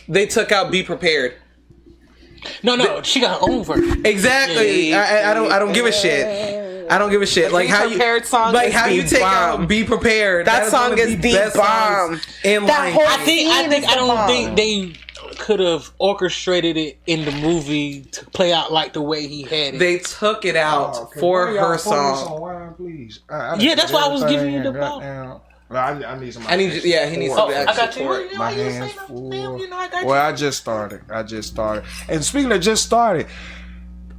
they took out "Be Prepared." No, she got her own version. Exactly. I don't give a shit. I don't give a shit. Like how you take out "Be Prepared." That song is the bomb. In life. I don't think they could have orchestrated it in the movie to play out like the way he had it. They took it out for her song. Wine, please. Yeah, that's why I was giving you the ball. I need some. He needs some I got you. support. My hands full. I got you. Well, I just started. And speaking of just started,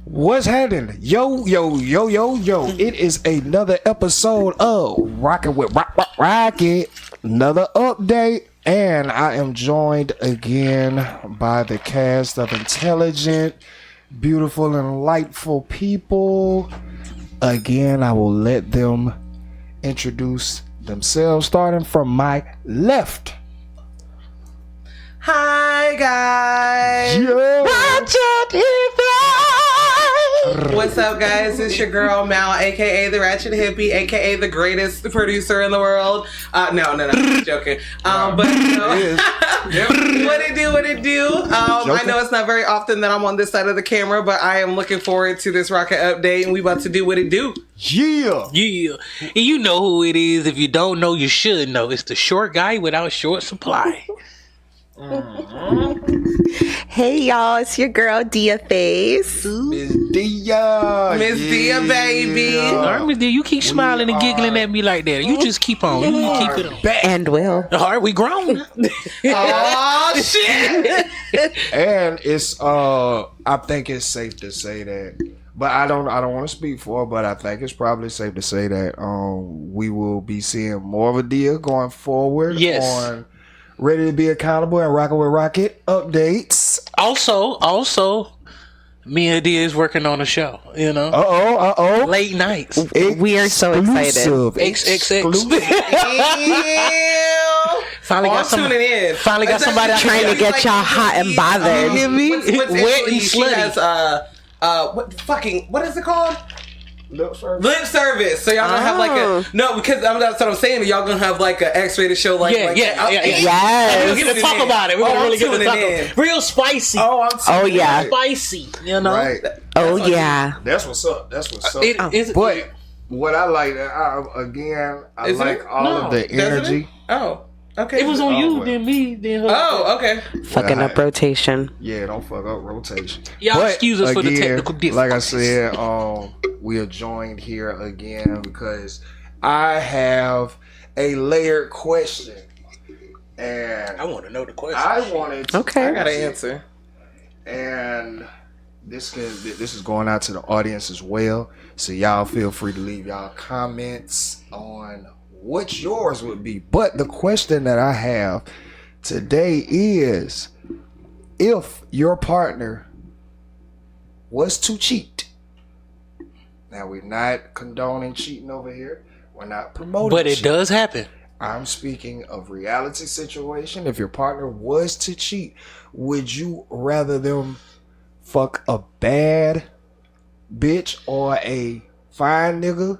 what's happening? Yo. It is another episode of Rockin' with Rocket. Another update. And I am joined again by the cast of intelligent, beautiful, and delightful people. Again, I will let them introduce themselves, starting from my left. Hi guys. Yo. What's up, guys? It's your girl Mal, aka the Ratchet Hippie, aka the greatest producer in the world. No, I'm joking. But you know, what it do? I know it's not very often that I'm on this side of the camera, but I am looking forward to this rocket update, and we about to do what it do. Yeah. And you know who it is. If you don't know, you should know. It's the short guy without short supply. Hey y'all, it's your girl Dia Face. Miss Dia. Miss Dia, baby. All right, Miss Dia, you keep smiling and giggling at me like that. You just keep on. You keep it on. And will. All right, we grown. Oh shit! And it's I think it's safe to say that, but I don't want to speak for her, but I think it's probably safe to say that we will be seeing more of a Dia going forward. Yes. On Ready to Be Accountable and Rockin' with Rocket updates. Also, me and Dia is working on a show, you know. Uh-oh. Late nights. We are so excited. Exclusive. Finally got tuning in. Finally got somebody trying to get y'all hot and bothered. Wet and she slutty. has what is it called? Lip service. Lip service. So y'all gonna have like because that's what I'm saying. Y'all gonna have like an X-rated show, like Yeah. Yes. We're gonna talk about it. We're gonna really get to talk about it. Real spicy. Oh yeah. Spicy. You know. Right. Oh yeah. That's what's up. But What I like, I like all of the energy. Oh, okay. it was on you, then me, then her. Oh, okay. Fucking up rotation. Yeah, don't fuck up rotation. Y'all excuse us for the technical difficulties. Like I said, we are joined here again because I have a layered question, and I want to know the question. I wanted to Okay. I got an answer. And this is going out to the audience as well. So y'all feel free to leave y'all comments on what yours would be. But the question that I have today is, if your partner was to cheat. Now, we're not condoning cheating over here. We're not promoting But it cheating. does happen. I'm speaking of reality situation. If your partner was to cheat, would you rather them fuck a bad bitch or a fine nigga,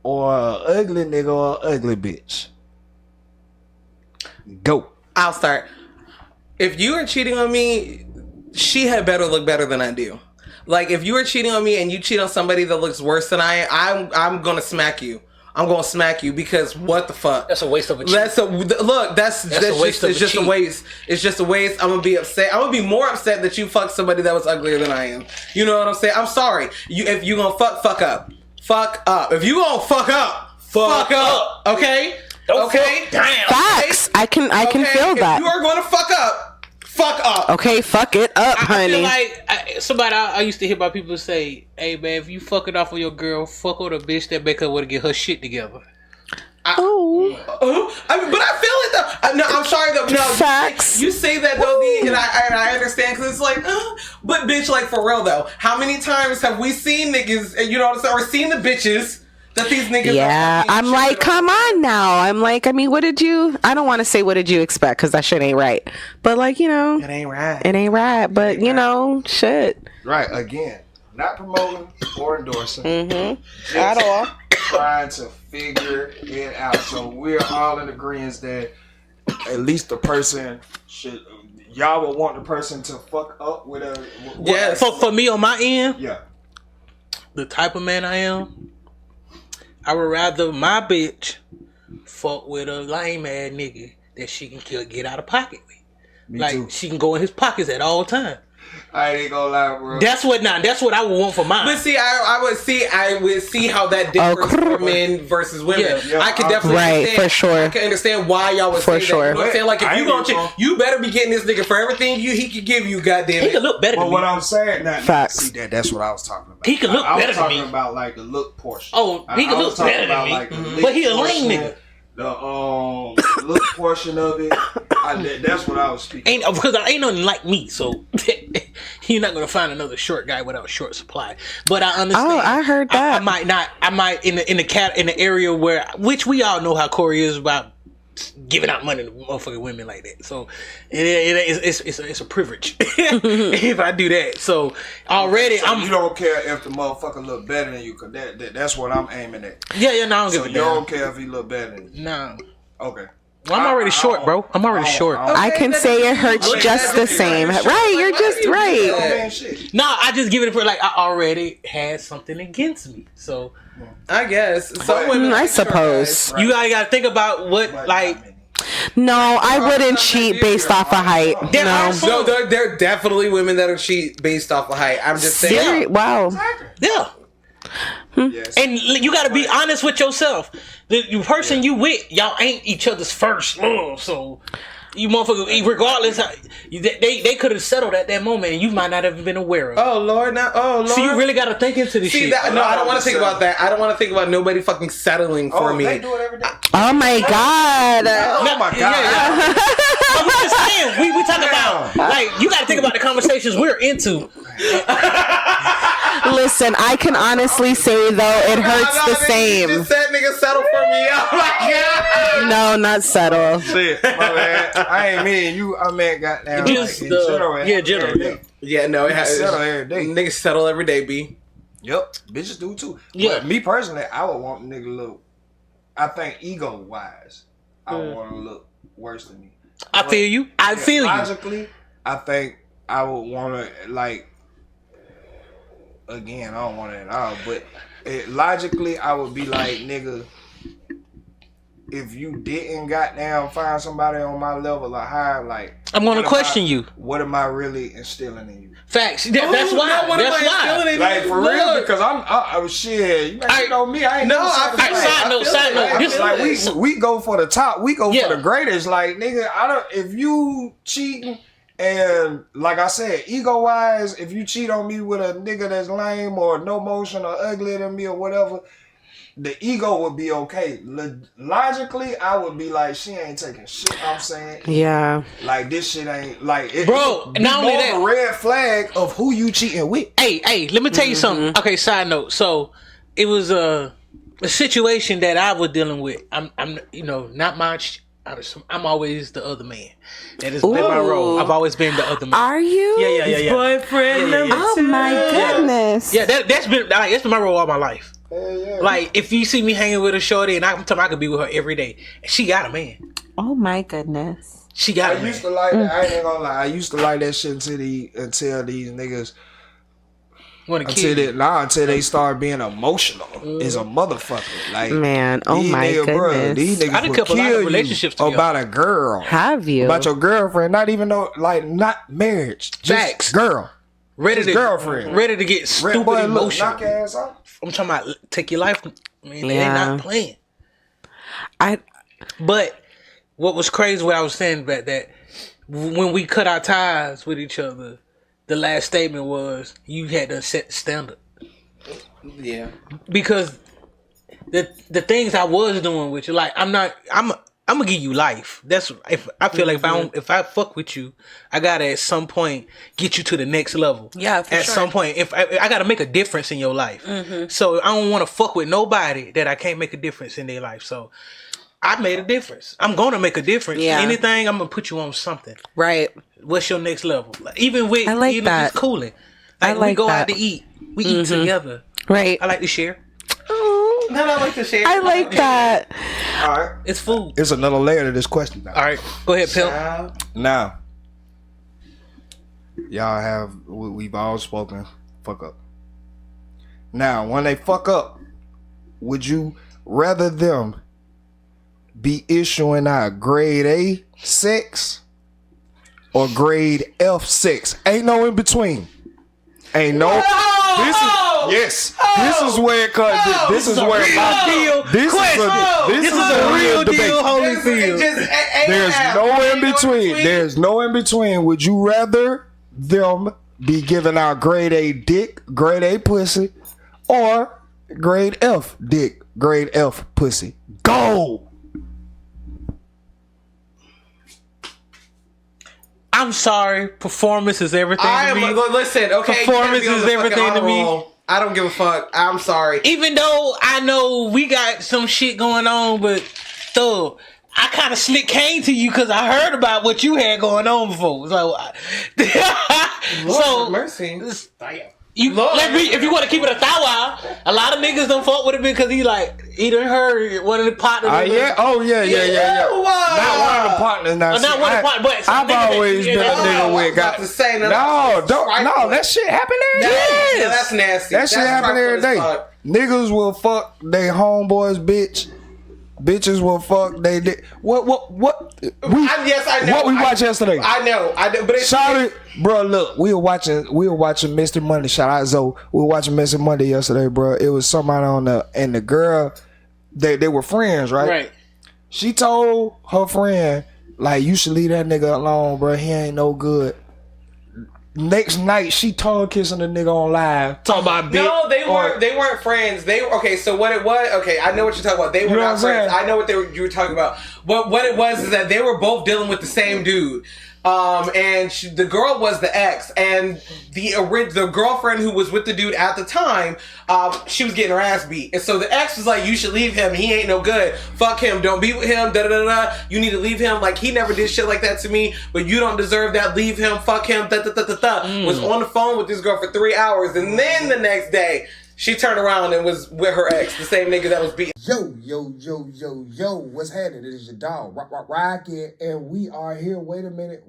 or a ugly nigga or a ugly bitch? Go. I'll start. If you are cheating on me, she had better look better than I do. Like, if you are cheating on me and you cheat on somebody that looks worse than I am, I'm gonna smack you. I'm gonna smack you because what the fuck? That's a waste of a cheat. That's a waste. It's just a waste. It's just a waste. I'm gonna be upset. I'm gonna be more upset that you fucked somebody that was uglier than I am. You know what I'm saying? I'm sorry. If you gonna fuck up. Fuck up. If you gonna fuck up, fuck up. Okay? Okay? Damn. Facts. I can feel that. If you are gonna fuck up, fuck up. Okay, fuck it up, I honey. feel like I used to hear about people say, "Hey man, if you fuck it off with your girl, fuck with a bitch that make her want to get her shit together." I mean, but I feel it though. No, I'm sorry though. No, Facts. You say that though, D, and I understand because it's like, but bitch, like for real though. How many times have we seen niggas? You know what I'm saying? Or seen the bitches that these niggas? Yeah, I'm like, come on now. I'm like, I mean, what did you? I don't want to say what did you expect because that shit ain't right. But like, you know, It ain't right. it ain't right. But you know, shit. Right, again, not promoting or endorsing. Mm-hmm. At all. Trying to figure it out. So we're all in agreement that at least the person should. Y'all would want the person to fuck up with a. Yeah. For me on my end. Yeah. The type of man I am, I would rather my bitch fuck with a lame ass nigga that she can get out of pocket with. Me too. She can go in his pockets at all times. I ain't gonna lie, bro. That's what I would want for mine. But see, I would see how that differs for men versus women. Yeah. I could definitely understand, for sure. I can understand why y'all would say sure. that. You know what I'm saying? Like, if you gonna you better be getting this nigga for everything he can give you, goddamn He it. can look better than me. What I'm saying, Facts. See that's what I was talking about. He can look better than me. I was talking about like the look portion. Oh, he can look better than me. Like, but he a lame nigga. The look portion of it. That's what I was speaking. Because I ain't nothing like me, so you're not gonna find another short guy without short supply. But I understand. Oh, I heard that. I might in the area where, which we all know how Corey is about giving out money to motherfucking women like that. So it's a privilege if I do that. So already you don't care if the motherfucker look better than you, cause that's what I'm aiming at. Yeah, no, I don't give a damn. You don't care if he look better than you. No. Okay. Well, I'm already short, bro. I'm already short. I can say it hurts just the same. Right, you're just right. No, I just give it for like I already had something against me. So I guess some women. I suppose you gotta think about what like. No, I wouldn't cheat based off of height. No, there are definitely women that'll cheat based off of height. I'm just saying. Yeah. Wow. Yeah. Yes. And you got to be honest with yourself. The person you with, y'all ain't each other's first love. So you motherfucker, regardless, they could have settled at that moment, and you might not have been aware of it. Oh Lord, Lord. So you really got to think into this shit. No, I don't want to think about that. I don't want to think about nobody fucking settling for me. They do it every day. Oh my god. Oh my god. Yeah. But we just saying, we talk about like you got to think about the conversations we're into. Listen, I can honestly say though, it hurts the same. You just said nigga settle for me. Oh my god. No, not settle. Shit, my bad. I ain't mean you. I meant goddamn. Just like, general. general. Yeah, no, it has settle every day. Niggas settle every day, B. Yep, bitches do too. Yeah. But me personally, I would want a nigga to look. I think ego wise, I would want to look worse than me. I feel you. I feel you. Logically, I think I would want to like. Again, I don't want it at all, but logically, I would be like, nigga, if you didn't goddamn find somebody on my level or higher, like, I'm gonna question you. What am I really instilling in you? Facts. That's why. That's why. Like for real, because I'm shit. You know me. I ain't no. Side note. This like we go for the top. We go for the greatest. Like nigga, I don't. If you cheating. And like I said, ego wise, if you cheat on me with a nigga that's lame or no motion or uglier than me or whatever, the ego would be okay. Logically, I would be like, she ain't taking shit I'm saying. Yeah. Like this shit ain't like it. Bro, not only that, a red flag of who you cheating with. Hey, let me tell you something. Okay, side note. So it was a situation that I was dealing with. I'm not much. I'm always the other man. That has been my role. I've always been the other man. Are you? Yeah. Boyfriend number Oh my goodness. Yeah, that's been my role all my life. Yeah. Like if you see me hanging with a shorty, and I'm telling I could be with her every day, and she got a man. Oh my goodness. She got a man. I used to like that. I ain't gonna lie. I used to like that shit until these niggas. Until they start being emotional is a motherfucker. Like man, oh my goodness. Bro, these niggas I done will kept a lot kill of relationships you together. about a girl. Have you? About your girlfriend, not even not marriage. Just Facts. girl. Girlfriend. Ready to get stupid emotional. Knock your ass off. I'm talking about take your life. I mean, they not playing. But what was crazy, what I was saying about that, when we cut our ties with each other, the last statement was, you had to set the standard. Yeah. Because the things I was doing with you, like, I'm gonna give you life. That's if I feel like if I fuck with you, I gotta at some point get you to the next level. Yeah, for at sure. some point, if I gotta make a difference in your life. So I don't want to fuck with nobody that I can't make a difference in their life. So I made a difference. I'm gonna make a difference. Yeah. Anything, I'm gonna put you on something. Right. What's your next level? Like, even with I like that. just cooling. I Like like we go that. out to eat. We eat together. Right. I like to share. Oh. No, I like the shade. I like that. All right. It's food. It's another layer to this question now. All right, go ahead, Pimp. Now, y'all have, we've all spoken, fuck up. Now, when they fuck up, would you rather them be issuing out grade A sex or grade F sex? Ain't no in between. Ain't no. This is where it comes. This is where this is a real deal, Holyfield. There's no in between. There's no in between. Would you rather them be giving out grade A dick, grade A pussy, or grade F dick, grade F pussy? Go. I'm sorry. Performance is everything to me. Listen, okay. Performance is everything to me. I don't give a fuck. I'm sorry. Even though I know we got some shit going on, but though I kind of slick came to you because I heard about what you had going on before. So, Lord mercy. You let me, if you want to keep it a thou, a lot of niggas don't fuck with it because he done heard one of the partners. Yeah. Not one of the partners. Now, not one of the partners, but I've always been a nigga with got. No, that shit happen every day. Yes. No, that's nasty. That shit happen every day. Niggas will fuck they homeboys, bitch. Bitches will fuck they dick. What? Yes, I know. What we watched yesterday? I know. But it's sorry, bro. Look, we were watching Mr. Monday. Shout out Zoe. We were watching Mr. Monday yesterday, bro. It was somebody and the girl, they were friends, right? Right. She told her friend, you should leave that nigga alone, bro. He ain't no good. Next night, she tongue kissing the nigga on live. Talking about bitch. No, they weren't friends. So what it was? Okay, I know what you're talking about. They were not friends. I know what you were talking about. But what it was is that they were both dealing with the same dude. And the girl was the ex, and the girlfriend who was with the dude at the time, she was getting her ass beat. And so the ex was like, you should leave him. He ain't no good. Fuck him. Don't be with him. You need to leave him. He never did shit like that to me, but you don't deserve that. Leave him. Fuck him. Was on the phone with this girl for 3 hours. And then the next day, she turned around and was with her ex, the same nigga that was beating. Yo, what's happening? It is your dog, Rocket, and we are here. Wait a minute.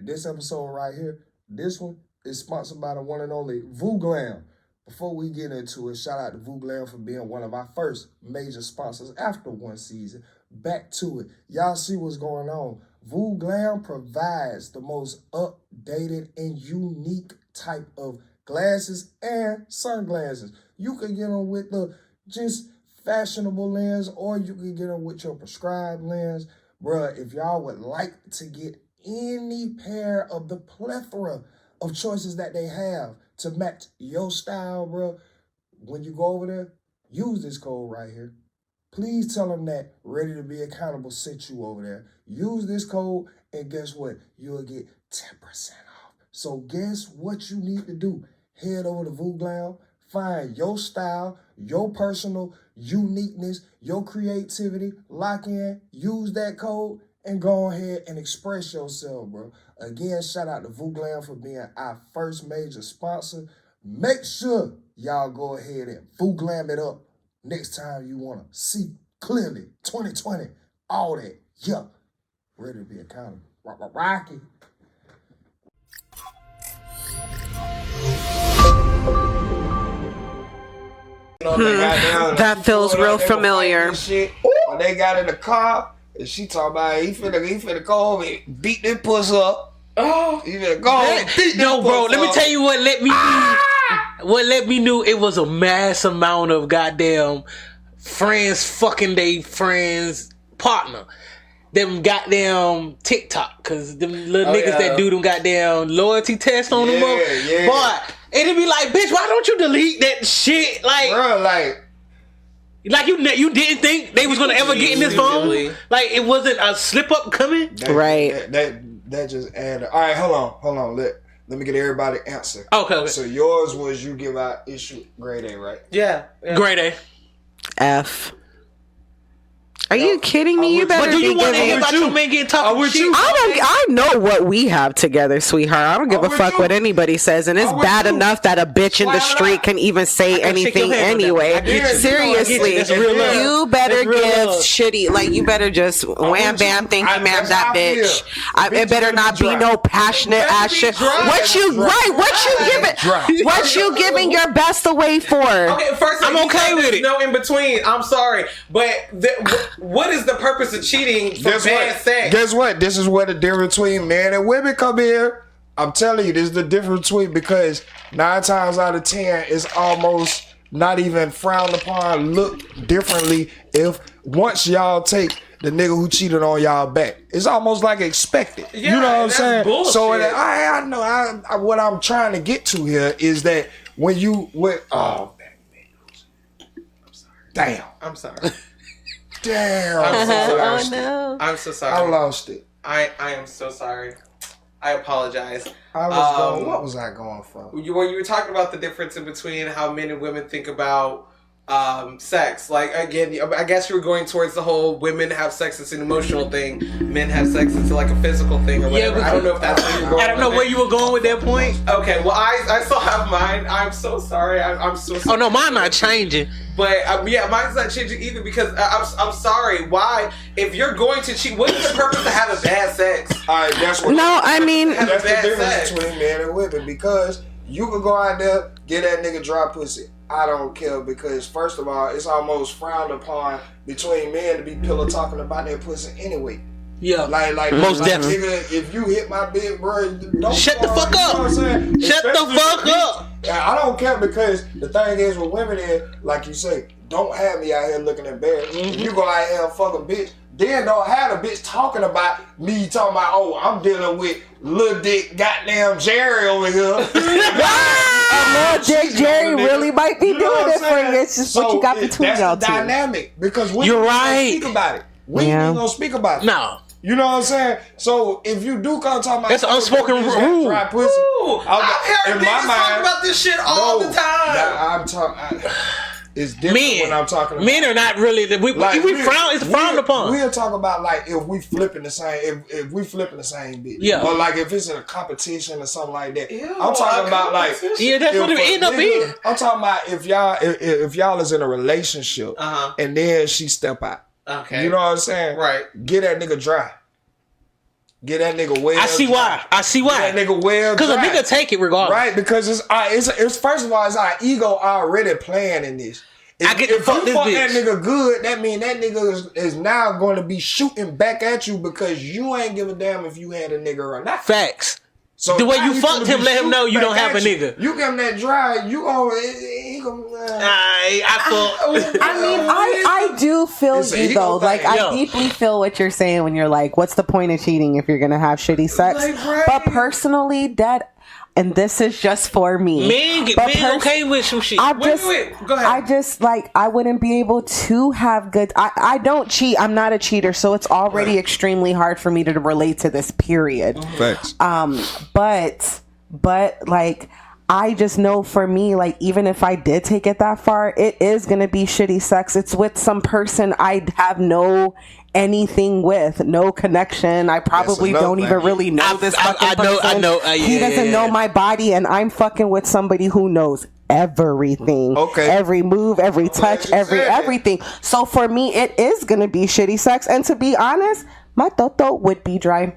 This episode right here, this one is sponsored by the one and only VooGlam. Before we get into it, shout out to VooGlam for being one of our first major sponsors after one season. Back to it. Y'all see what's going on. VooGlam provides the most updated and unique type of glasses and sunglasses. You can get them with the just fashionable lens, or you can get them with your prescribed lens. Bruh, if y'all would like to get any pair of the plethora of choices that they have to match your style, bruh, when you go over there, use this code right here. Please tell them that Ready to Be Accountable sent you over there. Use this code, and guess what? You'll get 10% off. So guess what you need to do? Head over to VooGlam, find your style, your personal uniqueness, your creativity, lock in, use that code, and go ahead and express yourself, bro. Again, shout out to VooGlam for being our first major sponsor. Make sure y'all go ahead and VooGlam it up next time you want to see clearly. 2020, all that. Yeah. Ready to Be Accountable. Rocky. That feels real familiar. They got in the car, and she talking about he finna go home and beat this puss up. He finna go home and beat this puss bro, up. let me tell you what let me know. What let me know it was a mass amount of goddamn friends fucking they friends partner. Them goddamn TikTok, cause them little niggas that do them goddamn loyalty test on them up. Yeah. But it'd be like, bitch, why don't you delete that shit? Bro, like you didn't think they was gonna ever get in this phone? Like it wasn't a slip up coming? Right. That just added. All right, hold on. Let me get everybody answer. Okay. So yours was you give out issue grade A, right? Yeah. Grade A. F. Are you kidding me? You better But do you be want to giving. hear about your man getting talked shit? I know what we have together, sweetheart. I don't give a fuck what anybody says, and it's bad enough that a bitch in the street can even say anything anyway. Seriously, you better give shitty. Like you better just wham bam, thank you, ma'am, that bitch. It better not be no passionate ass shit. What you giving? What you giving your best away for? Okay, first I'm okay with it. No in between. I'm sorry, but what is the purpose of cheating for bad sex? Guess what? This is where the difference between men and women come here. I'm telling you, this is the difference between, because 9 times out of 10 it's almost not even frowned upon, look differently if once y'all take the nigga who cheated on y'all back. It's almost like expected. Yeah, you know what I'm saying? Bullshit. So I know what I'm trying to get to here is that when you damn. I'm sorry. Damn. I'm so sorry. Oh no. I'm so sorry. I lost it. I am so sorry. I apologize. What was I going for? When you were talking about the difference in between how men and women think about sex, like again, I guess you were going towards the whole women have sex, it's an emotional thing, men have sex, it's like a physical thing or whatever. Yeah, I don't know if that's where you were going. I don't know where you were going with that point. Okay, well I still have mine. I'm so sorry. I'm so sorry. Oh no, mine not changing. But yeah, mine's not changing either because I'm sorry. Why? If you're going to cheat, what is the purpose to have a bad sex? All right, that's what. No, I mean that's the difference between men and women, because you can go out there, get that nigga dry pussy. I don't care, because first of all, it's almost frowned upon between men to be pillow talking about their pussy anyway. Yeah, like most definitely. Nigga, if you hit my big bro, don't shut the fuck up. You know what I'm saying? Shut the fuck up. I don't care, because the thing is with women is, like you say, don't have me out here looking embarrassed. If you go out here and fuck a bitch, then don't have a bitch talking about me, talking about, oh, I'm dealing with Lil Dick goddamn Jerry over here. Lil Dick Jerry really might be doing it for you. It's just what you got between y'all two. That's the dynamic, because we You're ain't right. gonna speak about it. We ain't gonna speak about it. No. You know what I'm saying? So if you do come talking about, that's an unspoken rule. Dry pussy. I've heard niggas talk about this shit all the time. I'm talking. It's different when I'm talking about. Men are not really. We frown. It's frowned upon. We'll talk about like if we flipping the same. If we flipping the same bitch. Yeah. Or like if it's in a competition or something like that. Ew, I'm talking about like. Yeah, that's what it end up being. I'm talking about if y'all is in a relationship and then she step out. Okay. You know what I'm saying? Right. Get that nigga dry. Get that nigga well. I see why. Get that nigga well. Because a nigga take it regardless. Right, because it's first of all, it's our ego already playing in this. I get to fuck this bitch. That nigga good, that mean that nigga is now going to be shooting back at you because you ain't give a damn if you had a nigga or not. Facts. So the way you fucked him, let him know you don't have a nigga. You give him that dry, you I do feel you though. Like I deeply feel what you're saying when you're like, what's the point of cheating if you're gonna have shitty sex? Like, right. But personally, and this is just for me. Men okay with some shit. Wait, go ahead. I just like I wouldn't be able to have good. I don't cheat. I'm not a cheater, so it's already extremely hard for me to relate to this period. Facts. But like I just know for me, like even if I did take it that far, it is gonna be shitty sex. It's with some person I have no anything with, no connection. I probably don't even really know this fucking person. I know. He doesn't know my body, and I'm fucking with somebody who knows everything. Okay. Every move, every touch, everything. So for me, it is gonna be shitty sex. And to be honest, my toto would be dry.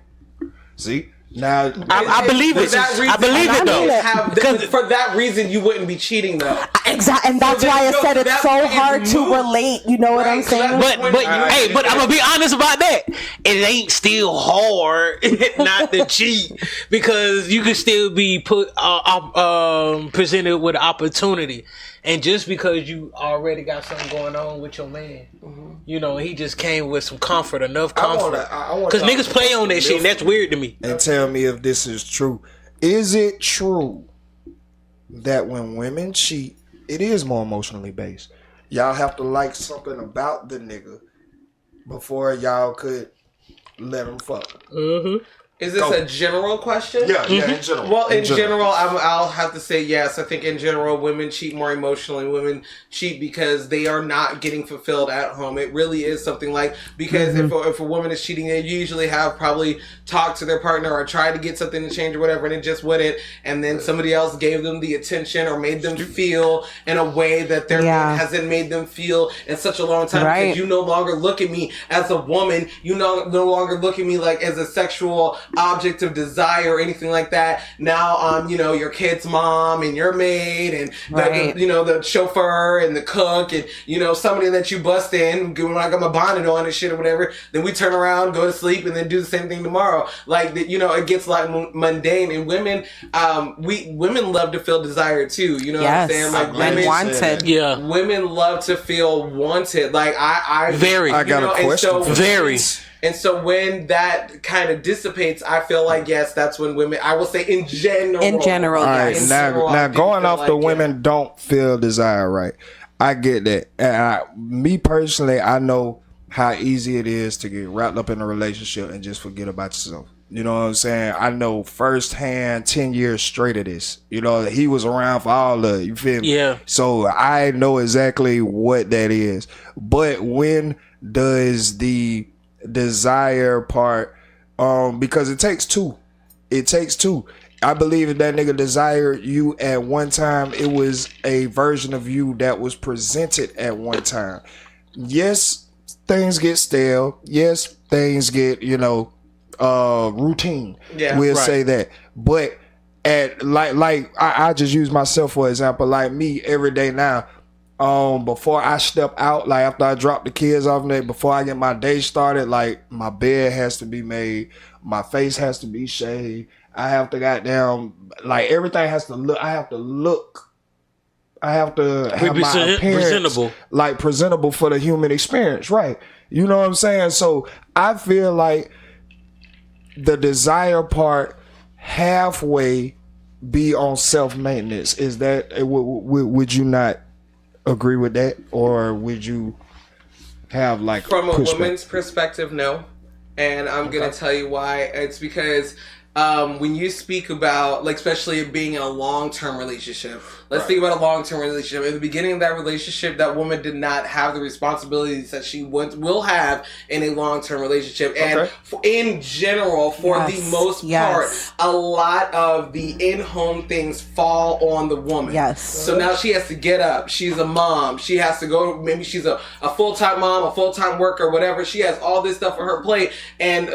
See? Now I believe it. I believe it though. Because for that reason, you wouldn't be cheating though. Exactly, and that's why I said it's so hard to relate. You know what I'm saying? But I'm gonna be honest about that. It ain't still hard not to cheat because you can still be presented with an opportunity. And just because you already got something going on with your man, you know, he just came with some comfort, enough comfort. Because niggas play on that shit, and that's weird to me. And tell me if this is true. Is it true that when women cheat, it is more emotionally based? Y'all have to like something about the nigga before y'all could let him fuck. Is this a general question? Yeah, in general. Well, in general, I'll have to say yes. I think in general, women cheat more emotionally. Women cheat because they are not getting fulfilled at home. It really is something like, because if a woman is cheating, they usually have probably talked to their partner or tried to get something to change or whatever, and it just wouldn't. And then somebody else gave them the attention or made them feel in a way that their man hasn't made them feel in such a long time. Because you no longer look at me as a woman. You no longer look at me like as a sexual object of desire or anything like that. Now I'm, your kid's mom and your maid and the chauffeur and the cook and somebody that you bust in when I got my bonnet on and shit or whatever. Then we turn around, go to sleep, and then do the same thing tomorrow. Like it gets like mundane. And women, women love to feel desired too. You know what I'm saying? Like women wanted. Yeah, women love to feel wanted. Like I got a question. Very. And so when that kind of dissipates, I feel like, yes, that's when women, I will say in general. In general, all right, yes. Now going off the women don't feel desire, right? I get that. And me personally, I know how easy it is to get wrapped up in a relationship and just forget about yourself. You know what I'm saying? I know firsthand 10 years straight of this. He was around for all of it. You feel me? Yeah. So I know exactly what that is. But when does the desire part, because it takes two. I believe if that nigga desired you at one time, it was a version of you that was presented at one time. Yes, things get stale. Yes, things get, routine. Yeah, we'll say that. But at I just use myself for example, like me every day now. Before I step out, like after I drop the kids off there, before I get my day started, like my bed has to be made, my face has to be shaved. I have to like everything has to look. I have to have my appearance presentable for the human experience, right? You know what I'm saying? So I feel like the desire part halfway be on self-maintenance. Is that would you not agree with that, or would you have like from a woman's perspective? No, and I'm gonna tell you why. It's because when you speak about, like, especially being in a long-term relationship, let's think about a long-term relationship. In the beginning of that relationship, that woman did not have the responsibilities that she will have in a long-term relationship. And in general, for the most part, a lot of the in-home things fall on the woman. Yes. So now she has to get up. She's a mom. She has to go. Maybe she's a full-time mom, a full-time worker, whatever. She has all this stuff on her plate. And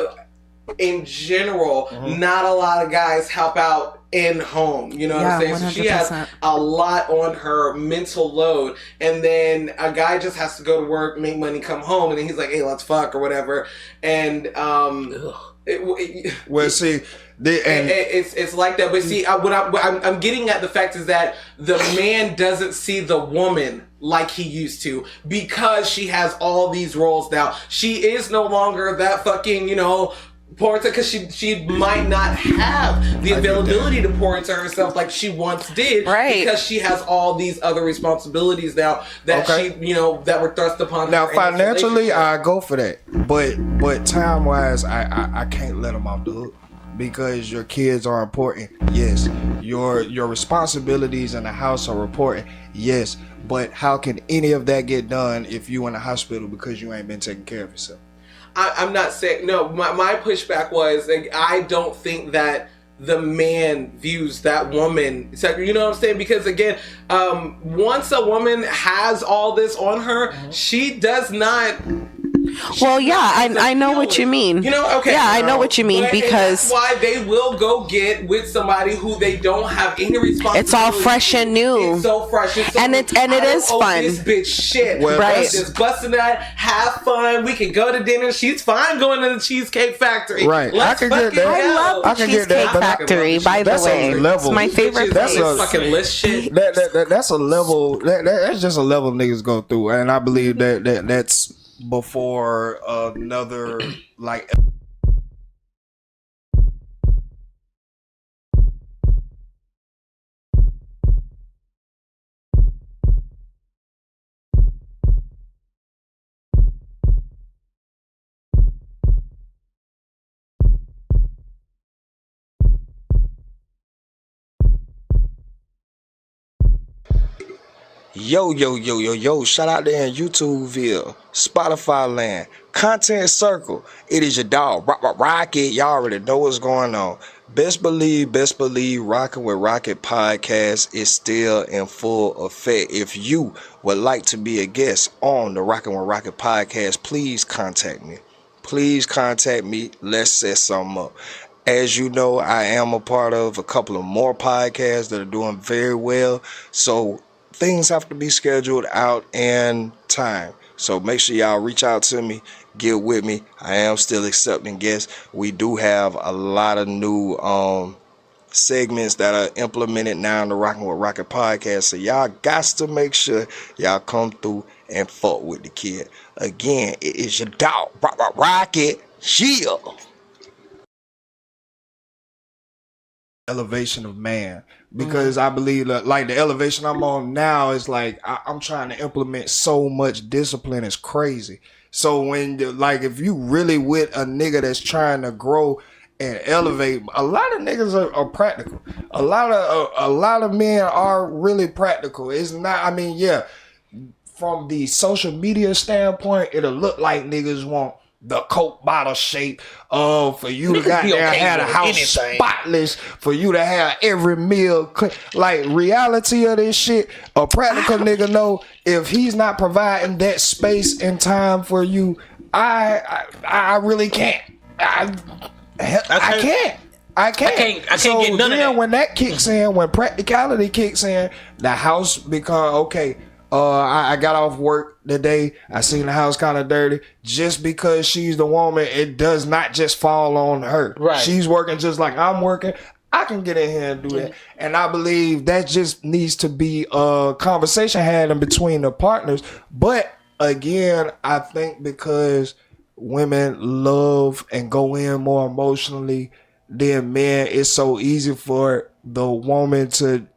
in general, not a lot of guys help out in home. You know what I'm saying? 100%. So she has a lot on her mental load, and then a guy just has to go to work, make money, come home, and then he's like, "Hey, let's fuck" or whatever. And it's like that. But see, I'm getting at the fact is that the man doesn't see the woman like he used to, because she has all these roles now. She is no longer that fucking, pour into, because she might not have the availability to pour into herself like she once did, right? Because she has all these other responsibilities now that she, that were thrust upon her. Now, financially, I go for that, but time wise, I can't let them off the hook, because your kids are important. Yes, your responsibilities in the house are important. Yes, but how can any of that get done if you in the hospital because you ain't been taking care of yourself? I'm not saying, no, my pushback was, like, I don't think that the man views that woman, you know what I'm saying? Because again, once a woman has all this on her, she does not. Well, yeah, I know what you mean. Okay. Yeah, I know what you mean, because that's why they will go get with somebody who they don't have any responsibility. It's all fresh and new. It's so fresh. It is fun. This bitch shit. Well, right. Just busting that, have fun. We can go to dinner. She's fine going to the Cheesecake Factory. Right. Let's I can get that. I love the Cheesecake Factory, by the way. It's my favorite place. That's fucking list shit. That's a level. That's just a level niggas go through, and I believe that's before another like Yo. Shout out there in YouTubeville, Spotify land, Content Circle. It is your dog, Rocket. Y'all already know what's going on. Best believe, Rockin' with Rocket podcast is still in full effect. If you would like to be a guest on the Rockin' with Rocket podcast, please contact me. Let's set something up. As you know, I am a part of a couple of more podcasts that are doing very well. So things have to be scheduled out in time. So make sure y'all reach out to me. Get with me. I am still accepting guests. We do have a lot of new segments that are implemented now in the Rockin' with Rocket podcast. So y'all got to make sure y'all come through and fuck with the kid. Again, it is your dog, Rocket Shield. Elevation of man, because I believe that, like, the elevation I'm on now is like I'm trying to implement so much discipline. It's crazy. So when, like, if you really with a nigga that's trying to grow and elevate, a lot of niggas are practical. A lot of men are really practical. It's not, I mean, yeah, from the social media standpoint, it'll look like niggas want the Coke bottle shape for you to goddamn have the house spotless, for you to have every meal clean. Like, reality of this shit, a practical nigga know if he's not providing that space and time for you, I really can't. I can't so get none of that. When that kicks in, when practicality kicks in, the house become okay. I got off work today. I seen the house kind of dirty. Just because she's the woman, it does not just fall on her. Right. She's working just like I'm working. I can get in here and do that. And I believe that just needs to be a conversation had in between the partners. But again, I think because women love and go in more emotionally than men, it's so easy for the woman to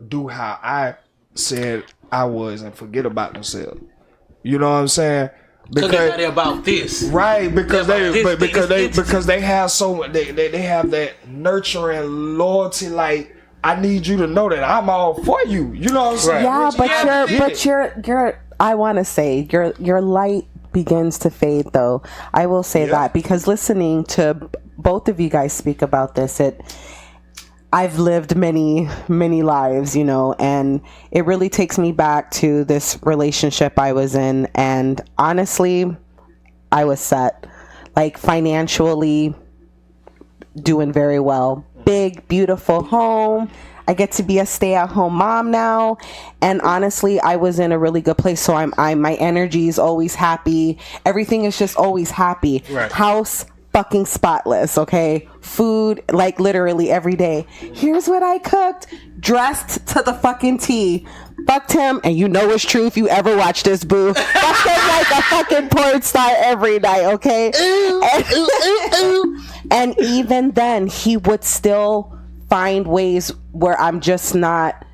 do how I said I was and forget about themselves. You know what I'm saying? Because they're about this, right? Because because they have so they have that nurturing loyalty. Like, I need you to know that I'm all for you. You know what I'm saying? Yeah, but you're. I want to say your light begins to fade, though. I will say that, because listening to both of you guys speak about this, I've lived many, many lives, you know, and it really takes me back to this relationship I was in. And honestly, I was set, like, financially doing very well. Big, beautiful home. I get to be a stay-at-home mom now. And honestly, I was in a really good place. So my energy is always happy. Everything is just always happy. Right. House fucking spotless, okay? Food, like, literally every day. Here's what I cooked. Dressed to the fucking T. Fucked him, and you know it's true if you ever watch this, boo. Fucked him like a fucking porn star every night, okay? And even then, he would still find ways where I'm just not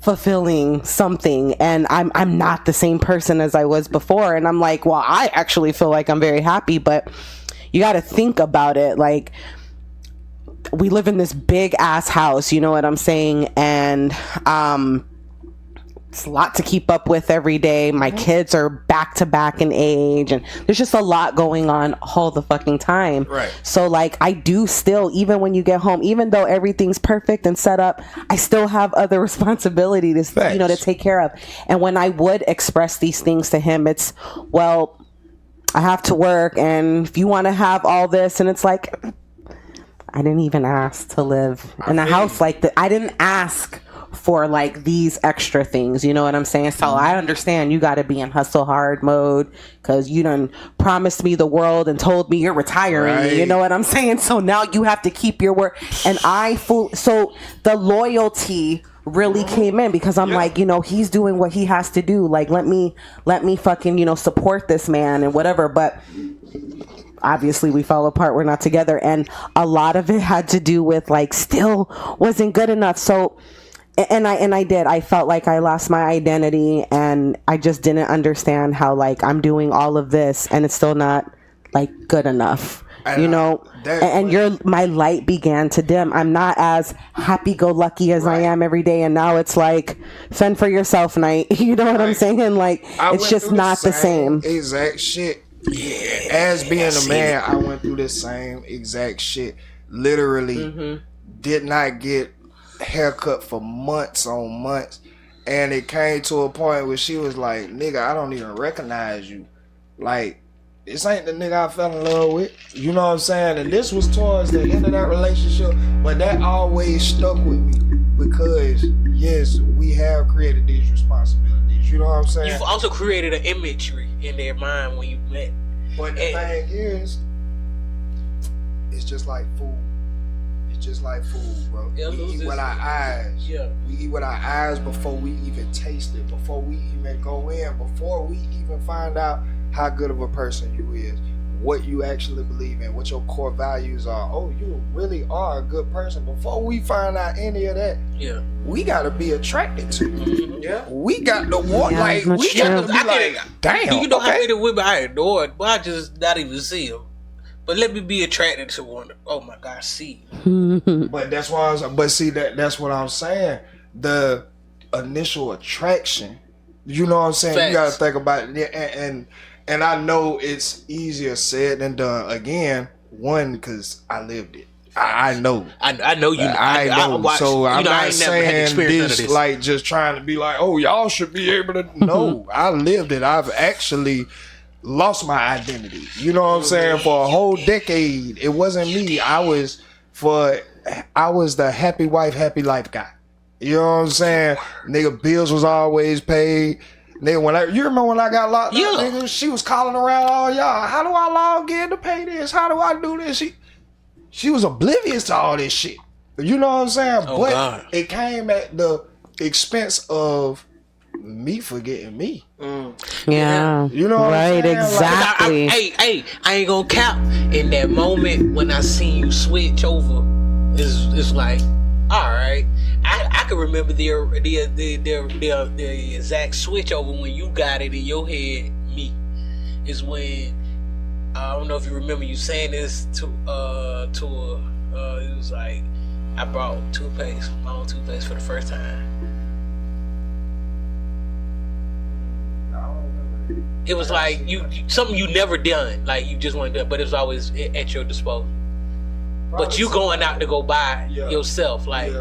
fulfilling something, and I'm not the same person as I was before. And I'm like, well, I actually feel like I'm very happy, but you got to think about it. Like, we live in this big ass house, you know what I'm saying? And it's a lot to keep up with every day. My kids are back to back in age, and there's just a lot going on all the fucking time. Right. So, like, I do still, even when you get home, even though everything's perfect and set up, I still have other responsibilities, you know, to take care of. And when I would express these things to him, it's, well, I have to work, and if you want to have all this, and it's like, I didn't even ask to live in a house like that. I didn't ask for, like, these extra things, you know what I'm saying? So I understand you got to be in hustle hard mode, because you done promised me the world and told me you're retiring, right? You know what I'm saying? So now you have to keep your word. And so the loyalty really came in, because I'm like, you know, he's doing what he has to do. Like, let me fucking, you know, support this man and whatever. But obviously we fell apart. We're not together. And a lot of it had to do with, like, still wasn't good enough. So, and I felt like I lost my identity, and I just didn't understand how, like, I'm doing all of this and it's still not, like, good enough. and my light began to dim. I'm not as happy-go-lucky as I am every day, and now it's like fend for yourself night. You know what I'm saying? Like, it's just not the same exact shit. Yeah, as being a man, I went through the same exact shit. Literally, did not get haircut for months on months, and it came to a point where she was like, "Nigga, I don't even recognize you. Like, this ain't the nigga I fell in love with." You know what I'm saying? And this was towards the end of that relationship, but that always stuck with me because yes, we have created these responsibilities. You know what I'm saying? You've also created an imagery in their mind when you met. But the thing is, it's just like food. It's just like food, bro. We eat with our eyes. Yeah. We eat with our eyes before we even taste it, before we even go in, before we even find out how good of a person you is, what you actually believe in, what your core values are. Oh, you really are a good person. Before we find out any of that, we gotta be attracted to you. Yeah. We got to want we got to be like, damn. You know how many women I adored, but I just not even see them. But let me be attracted to one. Oh my God, see. But that's why that's what I'm saying. The initial attraction. You know what I'm saying? Facts. You gotta think about it, and I know it's easier said than done. Again, one, because I lived it. I know. I know you. I know. Watched, so I'm not saying this like just trying to be like, oh, y'all should be able to. No, I lived it. I've actually lost my identity. You know what I'm saying? For a whole decade, it wasn't me. I was the happy wife, happy life guy. You know what I'm saying? Nigga, bills was always paid. Nigga, you remember when I got locked up, nigga? She was calling around all y'all. How do I log in to pay this? How do I do this? She was oblivious to all this shit. You know what I'm saying? Oh, but God. It came at the expense of me forgetting me. Yeah. You know what I'm saying? Exactly. Like, I ain't gonna cap. In that moment when I seen you switch over, it's like, all right. I can remember the exact switch over when you got it in your head. Me is when I don't know if you remember you saying this to it was like I brought my own toothpaste for the first time. It was like you something you never done, like you just want to do, but it was always at your disposal. But you going out to go buy yourself, like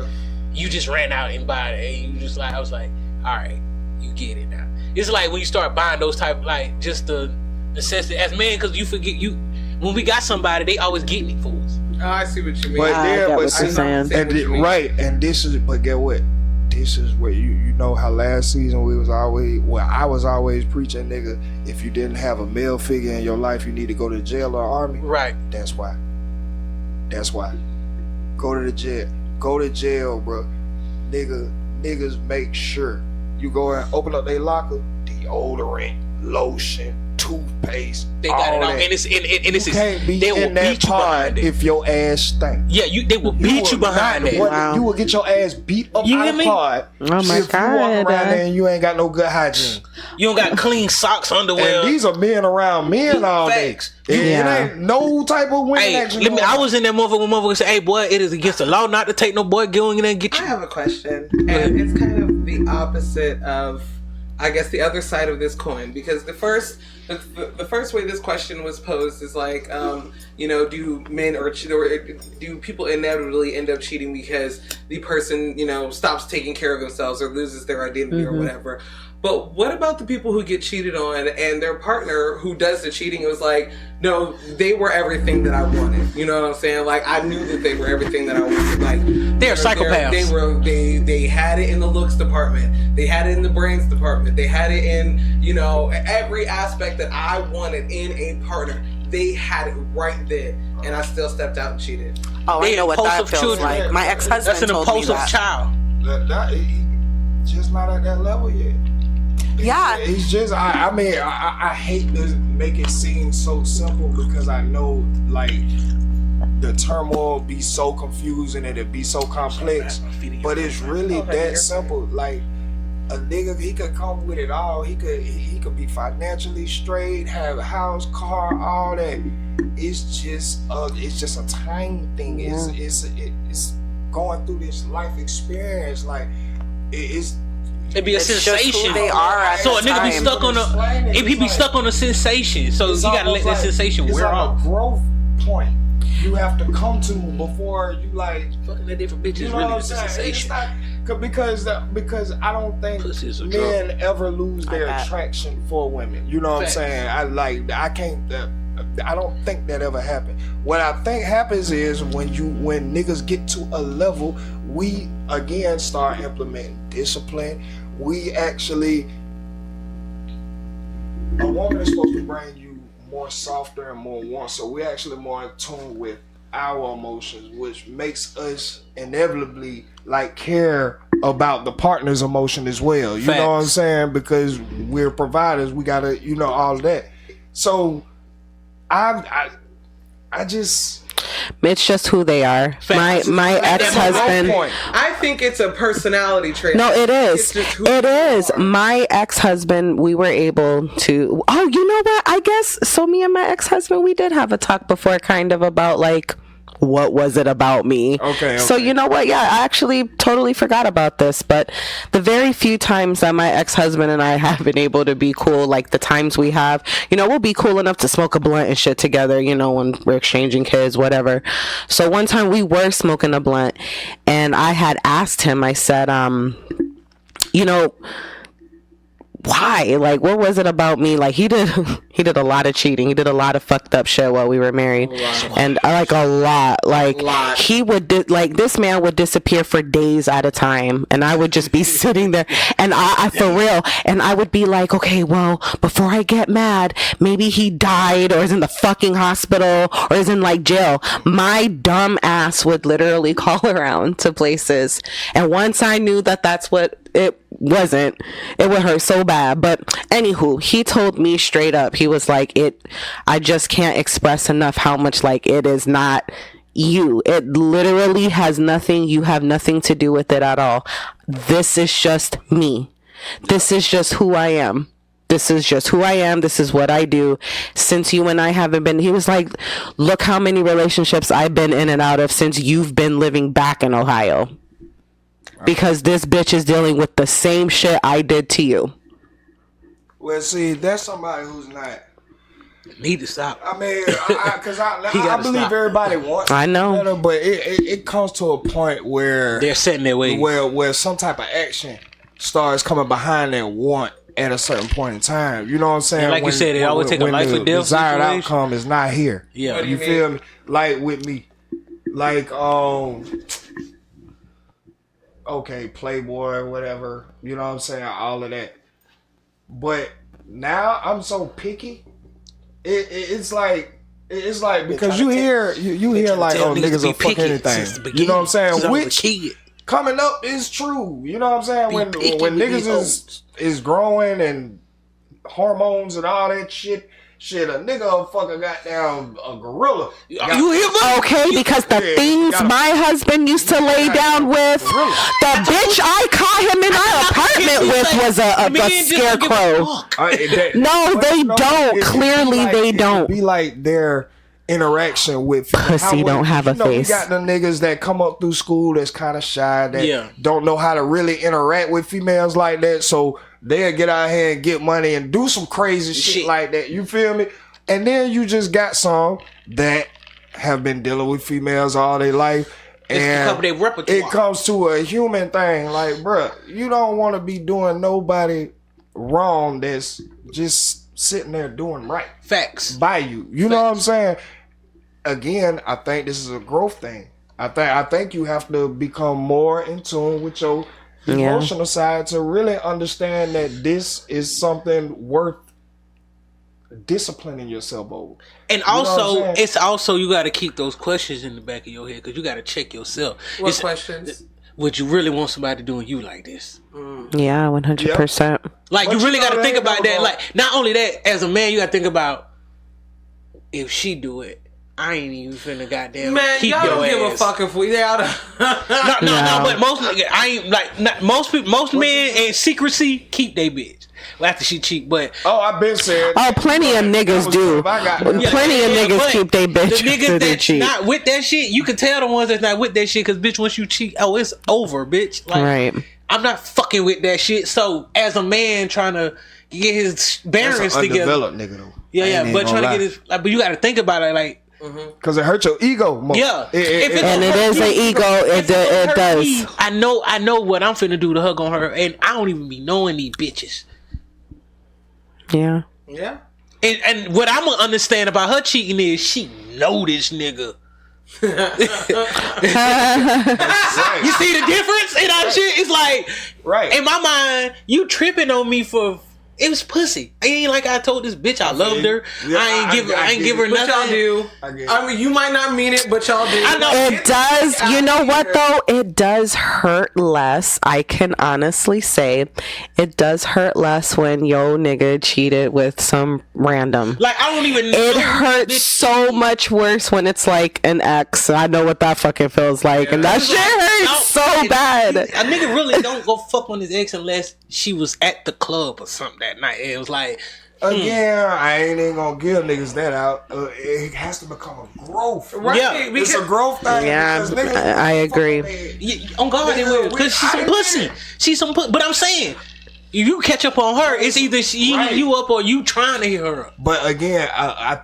you just ran out and bought it, and you just like I was like, all right, you get it now. It's like when you start buying those type, like just the necessity as man, because you forget when we got somebody, they always getting it for us. Oh, I see what you mean. And this is, but get what? This is where you know how last season I was always preaching, nigga, if you didn't have a male figure in your life, you need to go to jail or army. Right. That's why. Go to the jail. Go to jail, bro. Niggas make sure you go and open up their locker, deodorant, lotion, toothpaste. They got it all, and it's you can't be in that pod if your ass stink. Yeah, they will beat you behind that. Wow. You will get your ass beat up out of the pod. Oh my if God! you walk around there and you ain't got no good hygiene. You don't got clean socks, underwear. And these are men around men all day. It ain't no type of women action. I was in that motherfucker when motherfucker said, "Hey, boy, it is against the law not to take no boy going in there and get you." I have a question, and it's kind of the opposite of, I guess, the other side of this coin, because the first way this question was posed is like, do men or do people inevitably end up cheating because the person, stops taking care of themselves or loses their identity or whatever? But what about the people who get cheated on and their partner who does the cheating was like, no, they were everything that I wanted. You know what I'm saying? Like, I knew that they were everything that I wanted. Like, they're psychopaths. They had it in the looks department. They had it in the brains department. They had it in, every aspect that I wanted in a partner. They had it right there, and I still stepped out and cheated. Oh, I know what that feels like. My ex-husband told me that. That's an impulsive child. That just not at that level yet. Yeah. He's just, I hate to make it seem so simple because I know, like, the turmoil be so confusing and it be so complex, but it's really that simple. Like, a nigga, he could come with it all. He could be financially straight, have a house, car, all that. it's just a time thing. It's going through this life experience. Like it be a sensation. Just who they are at so a the nigga time. be stuck on a. If he be stuck on a sensation, so you gotta let that sensation wear off. It's a growth point you have to come to before you like fucking the different bitches. You know really what I'm is a saying? sensation. Because I don't think men ever lose their attraction for women. You know what I'm saying? I don't think that ever happened. What I think happens is when niggas get to a level, we again start implementing discipline. We actually, a woman is supposed to bring you more softer and more warm, so we're actually more in tune with our emotions, which makes us inevitably like care about the partner's emotion as well. You know what I'm saying? Because we're providers, we gotta, all of that. So I just, it's just who they are. My ex-husband. I think it's a personality trait. No, it is. It is. My ex-husband, we were able to. Oh, you know what? I guess so. Me and my ex-husband, we did have a talk before, kind of about like, what was it about me? Okay. So you know what? Yeah, I actually totally forgot about this. But the very few times that my ex-husband and I have been able to be cool, like the times we have, we'll be cool enough to smoke a blunt and shit together, when we're exchanging kids, whatever. So one time we were smoking a blunt and I had asked him, I said, why? Like, what was it about me? Like, he did a lot of cheating. He did a lot of fucked up shit while we were married, and like a lot. Like, he would this man would disappear for days at a time, and I would just be sitting there, and I for real, and I would be like, okay, well, before I get mad, maybe he died or is in the fucking hospital or is in like jail. My dumb ass would literally call around to places, and once I knew that that's what it wasn't, it would hurt so bad. But anywho, he told me straight up, he was like, I just can't express enough how much like it is not you. It literally has nothing, you have nothing to do with it at all. This is just me. This is just who I am. This is just who I am. This is what I do. Since you and I haven't been, he was like, look how many relationships I've been in and out of since you've been living back in Ohio. Because this bitch is dealing with the same shit I did to you. Well, see, that's somebody who's not. Need to stop. I mean, because I believe everybody wants. I know, better, but it comes to a point where they're setting their way. Where some type of action starts coming behind that want at a certain point in time. You know what I'm saying? And like you said, it always take a life or death. Desired outcome is not here. Yeah, you feel me? Like with me, like okay, Playboy, whatever, you know what I'm saying, all of that. But now I'm so picky. It's like because you hear like, oh, niggas will fuck anything. You know what I'm saying? Which coming up is true. You know what I'm saying? When niggas is growing and hormones and all that shit. Shit, a nigga fucking goddamn a gorilla. You hear me? Okay, because the things my husband used to lay down with, the bitch I caught him in our apartment with was a scarecrow. No, they don't. Clearly, they don't. Be like their interaction with pussy don't have a face. You got the niggas that come up through school that's kind of shy, that don't know how to really interact with females like that, so they'll get out here and get money and do some crazy shit like that. You feel me? And then you just got some that have been dealing with females all their life. And it comes to a human thing. Like, bruh, you don't want to be doing nobody wrong that's just sitting there doing right. Facts. By you. You know what I'm saying? Again, I think this is a growth thing. I think you have to become more in tune with your emotional side to really understand that this is something worth disciplining yourself over. And also, it's also, you got to keep those questions in the back of your head, because you got to check yourself. What questions? Would you really want somebody doing you like this? Yeah, 100%. Like, you really got to think about that. Like, not only that, as a man, you got to think about, if she do it, I ain't even finna goddamn keep y'all your don't ass. give a fuck if we out. No, but most men in secrecy keep they bitch. after she cheat. But I've been saying. Oh, plenty of niggas do. Plenty of niggas keep they bitch. The niggas that's not with that shit, you can tell the ones that's not with that shit, because bitch, once you cheat, it's over, bitch. Like, right. I'm not fucking with that shit. So as a man trying to get his bearings together, nigga though. Yeah, but trying to get his, like, but you got to think about it, like. Because it hurts your ego more. Yeah, and it is an ego. It does. Me, I know what I'm finna do to hug on her, and I don't even be knowing these bitches. Yeah. And what I'm gonna understand about her cheating is she know this nigga. Right. You see the difference in our shit? It's like, right. In my mind, you tripping on me for. It was pussy. It ain't like I told this bitch I loved her. Yeah, I ain't give her but nothing. Y'all do. I mean, you might not mean it, but y'all do. I know. It does. You know what though? It does hurt less. I can honestly say, it does hurt less when yo nigga cheated with some random. Like, I don't even know. It hurts so much worse when it's like an ex. I know what that fucking feels like, and that shit hurts so bad. A nigga really don't go fuck on his ex unless she was at the club or something that night. It was like, again, I ain't even gonna give niggas that out. It has to become a growth. Right? Yeah, It's a growth thing. Yeah, I agree. On God, it will, because she's some pussy. She's some pussy. But I'm saying, if you catch up on her, it's either she eating you up or you trying to hit her up. But again, I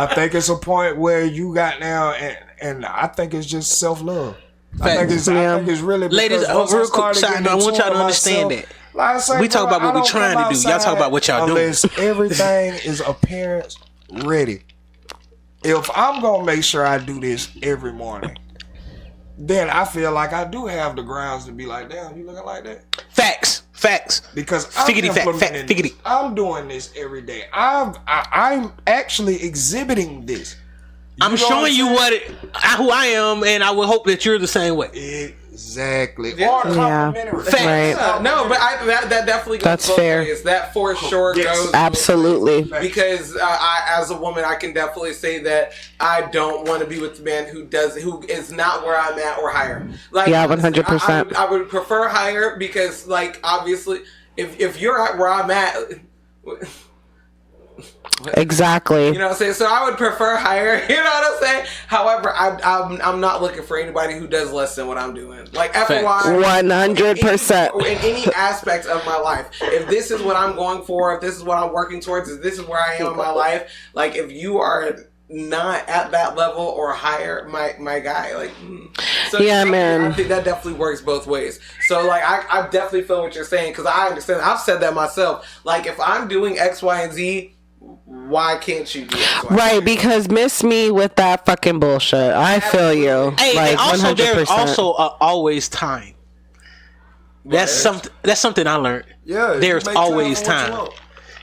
think it's a point where you got now, and I think it's just self love. I think it's really, ladies. Real quick side note, I want y'all to understand that. Like I say, we talk about what we trying to do. Y'all talk about what y'all doing. Unless everything is appearance ready. If I'm gonna make sure I do this every morning, then I feel like I do have the grounds to be like, damn, you looking like that? Facts. Because I'm implementing this. I'm doing this every day. I'm actually exhibiting this. I'm showing you who I am, and I would hope that you're the same way. Exactly. Or complimentary. Right. No, but that definitely goes That's both fair. ways. That for sure goes absolutely. Because I, as a woman, I can definitely say that I don't want to be with a man who is not where I'm at or higher. Like, 100%. I would prefer higher because, like, obviously, if you're at where I'm at. Exactly. You know what I'm saying? So I would prefer higher. You know what I'm saying? However, I'm not looking for anybody who does less than what I'm doing. Like FYI, 100%. In any aspect of my life. If this is what I'm going for, if this is what I'm working towards, if this is where I am in my life, like if you are not at that level or higher, my guy, like. So yeah, man. I think that definitely works both ways. So like I definitely feel what you're saying because I understand. I've said that myself. Like if I'm doing X, Y, and Z. Why can't you do it? Right, because miss me with that fucking bullshit. I feel you. Hey, like, and also 100%. there's also always time. That's something I learned. Yeah, there's always time.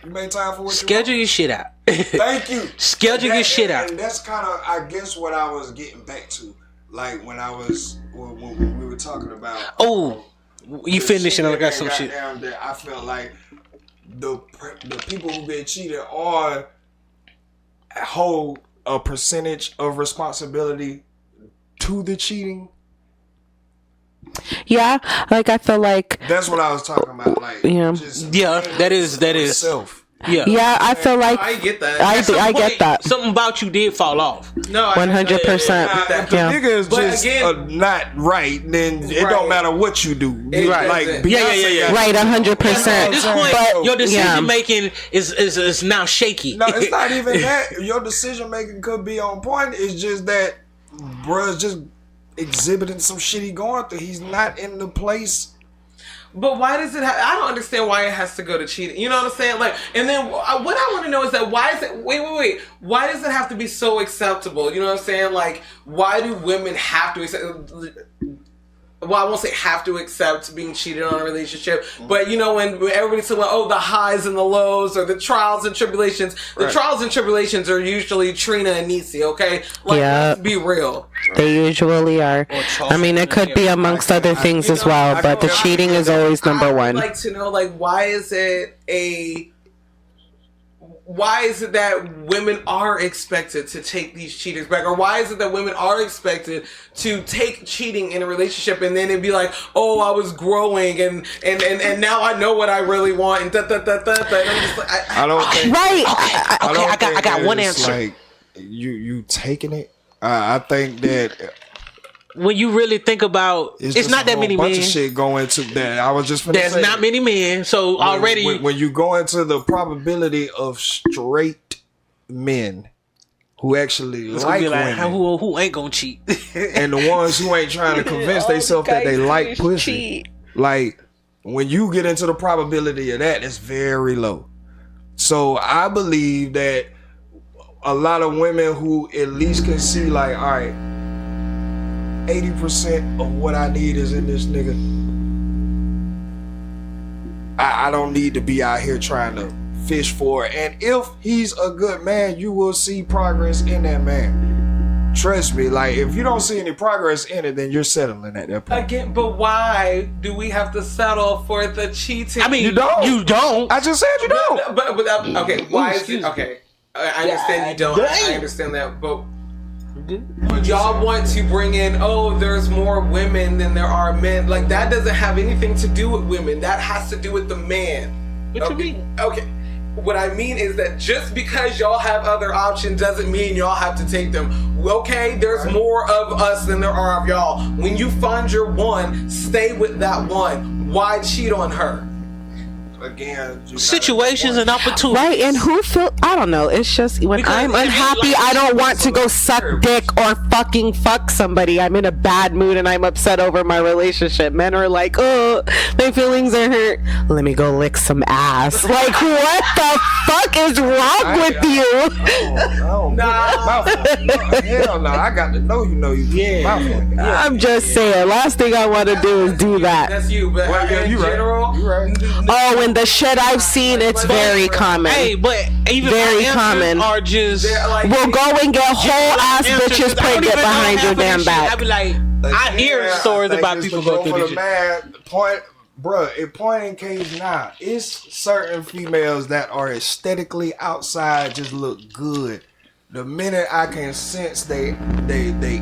You make time for what Schedule your shit out. Thank you. Schedule your shit out. And that's kind of, I guess, what I was getting back to. Like when we were talking about. Oh, you finishing? I got some shit. That I felt like. The people who get cheated on hold a percentage of responsibility to the cheating. Yeah, like I feel like that's what I was talking about. Like, that is self. Yeah, I feel like I get that. I get that. Something about you did fall off. No, 100%. If the nigga is just not right, then it don't matter what you do. Right. Like right, 100%. At this point, your decision making is now shaky. No, it's not even that. Your decision making could be on point. It's just that bruh's just exhibiting some shit he going through. He's not in the place. But why does it I don't understand why it has to go to cheating. You know what I'm saying? Like, and then what I want to know is that why is it, wait. Why does it have to be so acceptable? You know what I'm saying? Like, why do women have to accept, well, I won't say have to accept being cheated on in a relationship, but you know, when everybody's saying, oh, the highs and the lows or the trials and tribulations, the trials and tribulations are usually Trina and Niecy, okay? Like, let's be real. They usually are. I mean, it could be amongst other things as well, but the cheating is always number one. I'd like to know, like, why is it why is it that women are expected to take these cheaters back? Or why is it that women are expected to take cheating in a relationship and then it'd be like, oh, I was growing and now I know what I really want and And I'm just like, I don't think. Right. I got one answer. Like, you taking it? I think that when you really think about, it's not that many men. Bunch of shit going to that. I was just. There's not many men, so already when you go into the probability of straight men who actually like women, who ain't gonna cheat, and the ones who ain't trying to convince themselves that they like pussy, like when you get into the probability of that, it's very low. So I believe that a lot of women who at least can see, like, all right, 80% of what I need is in this nigga. I don't need to be out here trying to fish for it. And if he's a good man, you will see progress in that man. Trust me, like, if you don't see any progress in it, then you're settling at that point. again, but why do we have to settle for the cheating? I mean, You don't. You don't. I just said you don't. But okay, why is it okay? I understand you don't. I understand that, but y'all want to bring in, oh, there's more women than there are men. Like, that doesn't have anything to do with women. That has to do with the man. What you mean? Okay. What I mean is that just because y'all have other options doesn't mean y'all have to take them. Okay, there's more of us than there are of y'all. When you find your one, stay with that one. Why cheat on her? Again, Situations and opportunities. Right, and who feel, I don't know, it's just when Because I'm it ain't unhappy, like- I don't want to go suck dick or fucking fuck somebody. I'm in a bad mood and I'm upset over my relationship. Men are like, oh, my feelings are hurt, let me go lick some ass. Like, what the fuck is wrong with you? Hell no, I got to know you know you. Yeah. I'm just saying, last thing I want to do is do that. That's you, but in you general, You right. Oh, and the shit I've seen, it's very common. Hey, but even Very my answers common. are just. they're like, We'll go and get whole ass bitches pregnant behind your damn back. I be like, I hear stories about people go through this shit. Man, point in case now, it's certain females that are aesthetically outside just look good. The minute I can sense they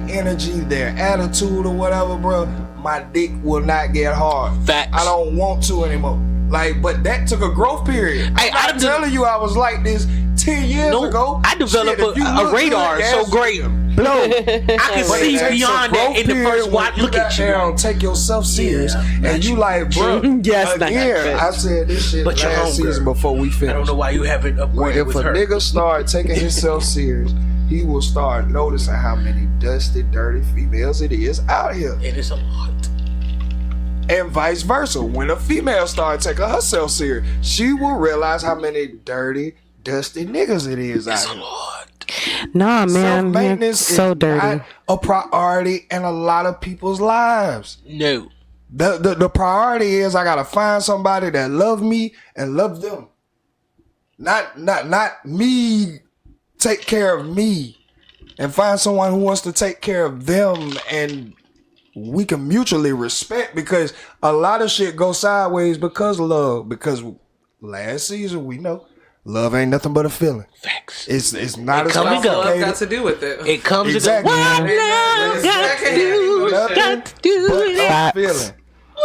energy, their attitude or whatever, bro, my dick will not get hard. Facts. I don't want to anymore. Like, but that took a growth period. Hey, I'm not telling you I was like this 10 years ago. I developed Shit, if you a look radar good, so yes, great. No, I can see beyond that in the first watch. Look at you. Down, take yourself serious, and you like, bro. Yes, again, I said this shit But you're last hunger. season before we I don't finished. know why you haven't When upgraded if with a her. nigga start taking himself serious, he will start noticing how many dusty, dirty females it is out here, And it's a lot. and vice versa. When a female starts taking herself serious, she will realize how many dirty, dusty niggas it is out here. Nah, man, Self-maintenance it's so is dirty. not a priority in a lot of people's lives. No. The priority is I gotta find somebody that love me and love them. Not me take care of me, and find someone who wants to take care of them, and we can mutually respect, because a lot of shit goes sideways because of love. Because last season we know love ain't nothing but a feeling. Facts. It's not as come and go. What complicated. got to do with it? It comes Exactly. to the what Ain't love got to do, got to do but it. a Facts. feeling.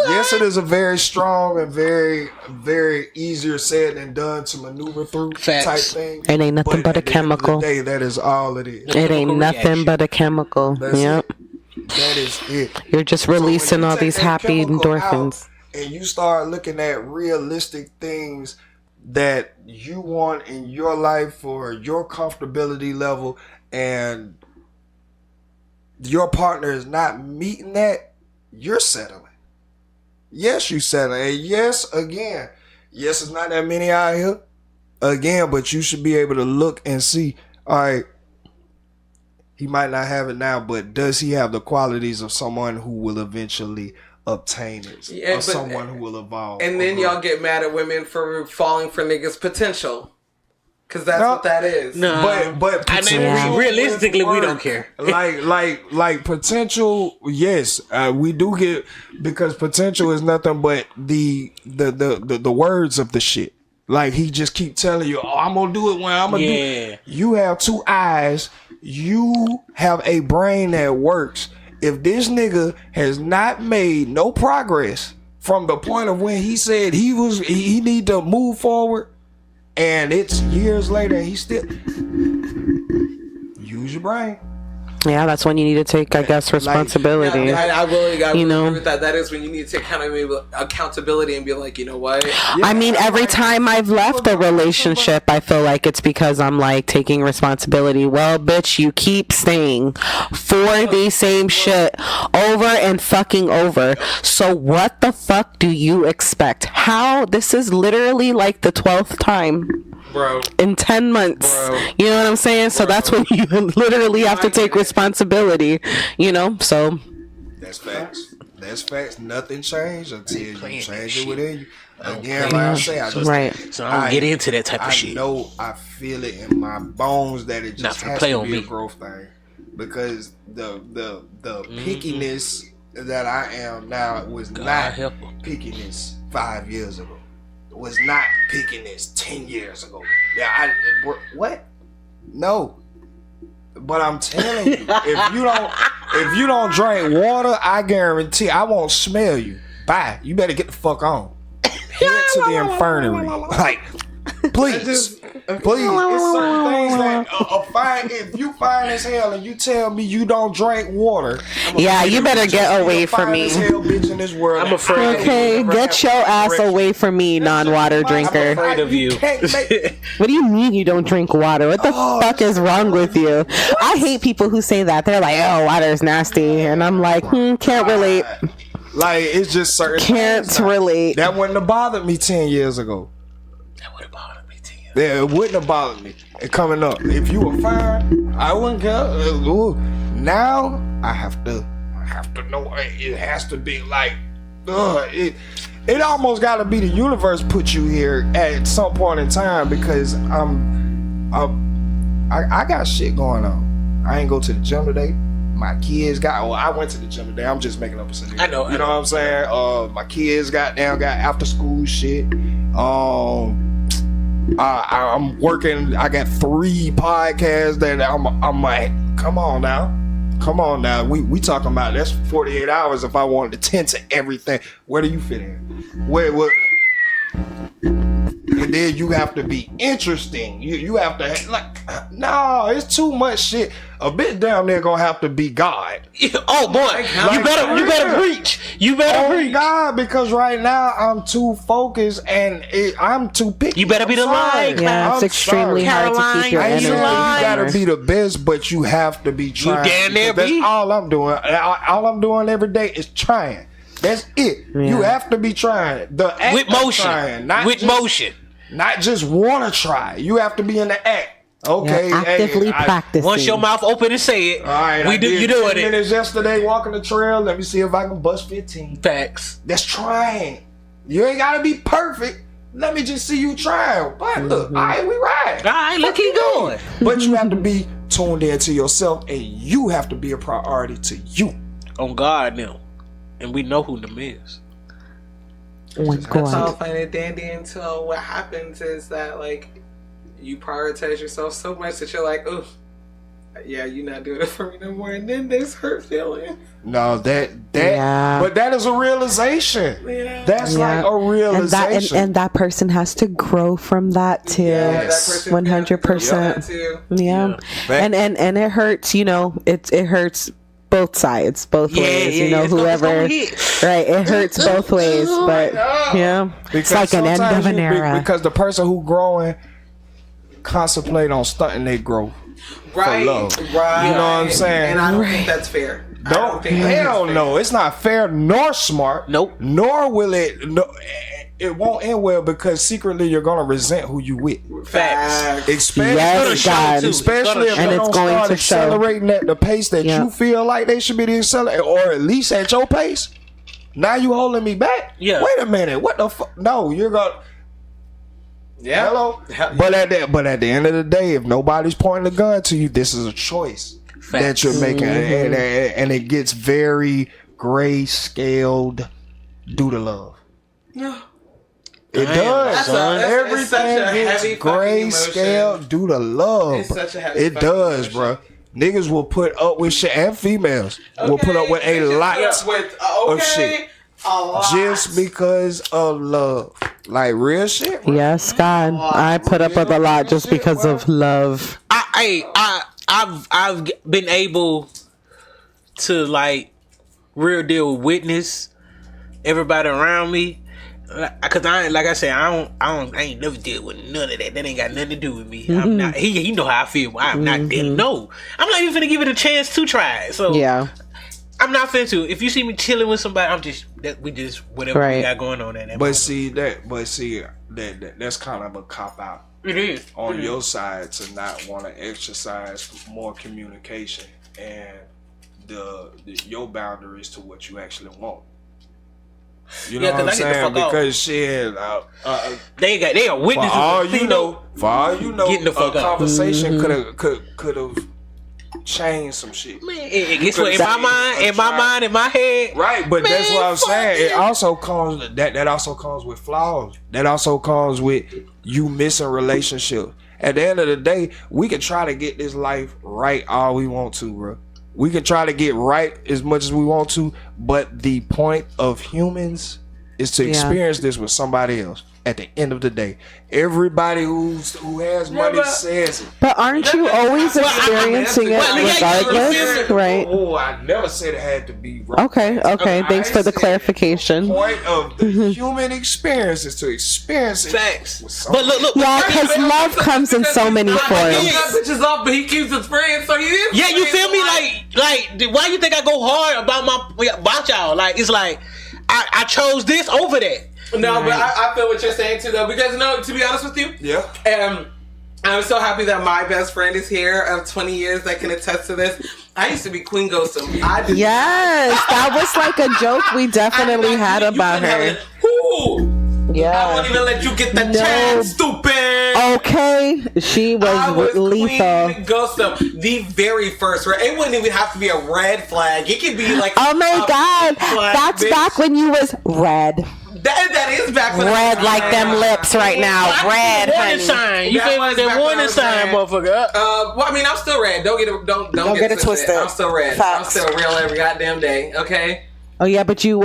Yes, it is a very strong and very, very easier said than done to maneuver through Facts. type thing. It ain't nothing but a at the end of the chemical. day, that is all it is. It ain't Chemical nothing reaction. but a chemical. That's Yep. it. That is it. You're just So when releasing you all take these that happy chemical endorphins. out and you start looking at realistic things that you want in your life for your comfortability level, and your partner is not meeting that, you're settling. Yes, you settling. And yes, again, yes, it's not that many out here. Again, but you should be able to look and see, all right, he might not have it now, but does he have the qualities of someone who will eventually obtain it? Yeah, or but- someone who will evolve? And then or grow? y'all get mad at women for falling for niggas' potential. Because that's No. what that is. No. But I mean, potential realistically, we work. don't care. like potential. Yes, we do get, because potential is nothing but the words of the shit. Like he just keep telling you, "Oh, I'm gonna do it when I'm gonna do it." You have two eyes. You have a brain that works. If this nigga has not made no progress from the point of when he said he need to move forward, and it's years later, he still use your brain. Yeah, that's when you need to take, I guess, responsibility. I really agree with that. That is when you need to take accountability and be like, you know what? I mean, every time I've left a relationship, I feel like it's because I'm like taking responsibility. Well, bitch, you keep staying for the same shit over and fucking over. So what the fuck do you expect? How? This is literally like the 12th time. Bro. In 10 months. Bro. You know what I'm saying? So that's when you literally have to take responsibility, you know? So that's facts. That's facts. Nothing changed until you change it within you. Again, like I say, I don't get into that type of shit. I know, I feel it in my bones that it just has to be a growth thing. Because the pickiness that I am now was not pickiness 5 years ago. Was not picking this 10 years ago. Yeah, what? No. But I'm telling you, if you don't drink water, I guarantee I won't smell you. Bye. You better get the fuck on. Head to the infirmary. Like, please. Please. It's certain things that if you fine as hell and you tell me you don't drink water, you better get away from me. I'm afraid. Okay, get your ass away from me, non-water drinker. I'm afraid of you. What do you mean you don't drink water? What the fuck is wrong with you? I hate people who say that. They're like, "Oh, water is nasty," and I'm like, can't relate. Like, it's just certain. Can't relate. That wouldn't have bothered me 10 years ago. Yeah, it wouldn't have bothered me. And coming up, if you were fine, I wouldn't care. Now I have to know. It has to be like, it almost got to be the universe put you here at some point in time because I got shit going on. I ain't go to the gym today. My kids I went to the gym today. I'm just making up a scenario. I know. You know what I'm saying? My kids got after school shit. I'm working. I got 3 podcasts that I'm like, come on now. We talking about that's 48 hours if I wanted to tend to everything. Where do you fit in? Where? And then you have to be interesting. You have to no, it's too much shit. A bit down there gonna have to be God. Oh boy, you better preach. You better preach. God, because right now I'm too focused and I'm too picky. You better be the light. Yeah, it's extremely hard to keep your energy. You gotta be the best, but you have to be trying. You damn near be. That's all I'm doing. All I'm doing every day is trying. That's it. Yeah. You have to be trying. The act with motion. Trying, motion. Not just want to try. You have to be in the act. Okay. Yeah, actively practicing. Once your mouth open and say it. All right. You doing 10 minutes yesterday walking the trail. Let me see if I can bust 15. Facts. That's trying. You ain't gotta be perfect. Let me just see you try. But look, all right, we ride. All right, let's keep going. But you have to be tuned in to yourself, and you have to be a priority to you. On God now. And we know who them is. That's all fine and dandy until what happens is that like you prioritize yourself so much that you're like, oh, yeah, you're not doing it for me no more, and then there's hurt feelings. No, but that is a realization. Yeah. That's like a realization, and that person has to grow from that too. Yes. 100%. Yeah, and it hurts. You know, it hurts. Both sides, both ways. You know, whoever, right? It hurts both ways, but it's like an end of an era. Because the person who growing contemplate on stunting their growth for love. Right. You know what I'm saying? And I don't think that's fair. Hell no, it's not fair nor smart. Nope. Nor will it. No, it won't end well because secretly you're gonna resent who you with. Facts. Especially if and they it's don't going start to accelerating at the pace that you feel like they should be accelerating, or at least at your pace. Now you holding me back. Yeah. Wait a minute. What the fuck? No, you're gonna. Yeah. Hello. But at the end of the day, if nobody's pointing the gun to you, this is a choice that you're making, and it gets very gray scaled due to love. No. It does. It's such a heavy Everything gets grayscale due to love. It's such a heavy It does, bro. Niggas will put up with shit, and females will put up with a lot of shit. Just because of love. Like real shit, bro. Yes, God. I put up with a lot just because of love. I've been able to like real deal witness everybody around me. Cause I ain't never deal with none of that. That ain't got nothing to do with me. I'm not. He know how I feel. I'm not dealing. No, I'm not even finna give it a chance to try it. So yeah, I'm not finna to. If you see me chilling with somebody, we just whatever we got going on in that. That's kind of a cop out. It is on your side to not want to exercise more communication and your boundaries to what you actually want. You know what I'm saying? Because shit, they are witnesses. For all you know, getting the fuck a conversation could have changed some shit. Man, guess what? In my head, right? But that's what I'm saying. It also comes that also comes with flaws. That also comes with you missing relationships. At the end of the day, we can try to get this life right all we want to, bro. We can try to get right as much as we want to, but the point of humans is to experience this with somebody else. At the end of the day, everybody who has money says it. But aren't you always experiencing it regardless, right? Oh, I never said it had to be right. Okay. Thanks for the clarification. The point of the human experience is to experience it. Facts. But look. Yeah, because love comes in so many forms. He got bitches off, but he keeps his friends, so he is. Yeah, you feel me? Like, why you think I go hard about y'all? Like, it's like I chose this over that. No, but I feel what you're saying too, though, because to be honest with you, I'm so happy that my best friend is here of 20 years that can attest to this. I used to be Queen Ghostum. Yes, that was like a joke we definitely had about her. I won't even let you get the chance, stupid. Okay, she was lethal. Queen Ghostum, the very first. It wouldn't even have to be a red flag. It could be like, oh my God, that's bitch. Back when you was red. That is back when red like them lips right now. Red, honey. Sign. You feel like that warning sign, motherfucker. Well, I mean, I'm still red. Don't get it twisted. I'm still red. Facts. I'm still real every goddamn day. Okay. Oh yeah, but you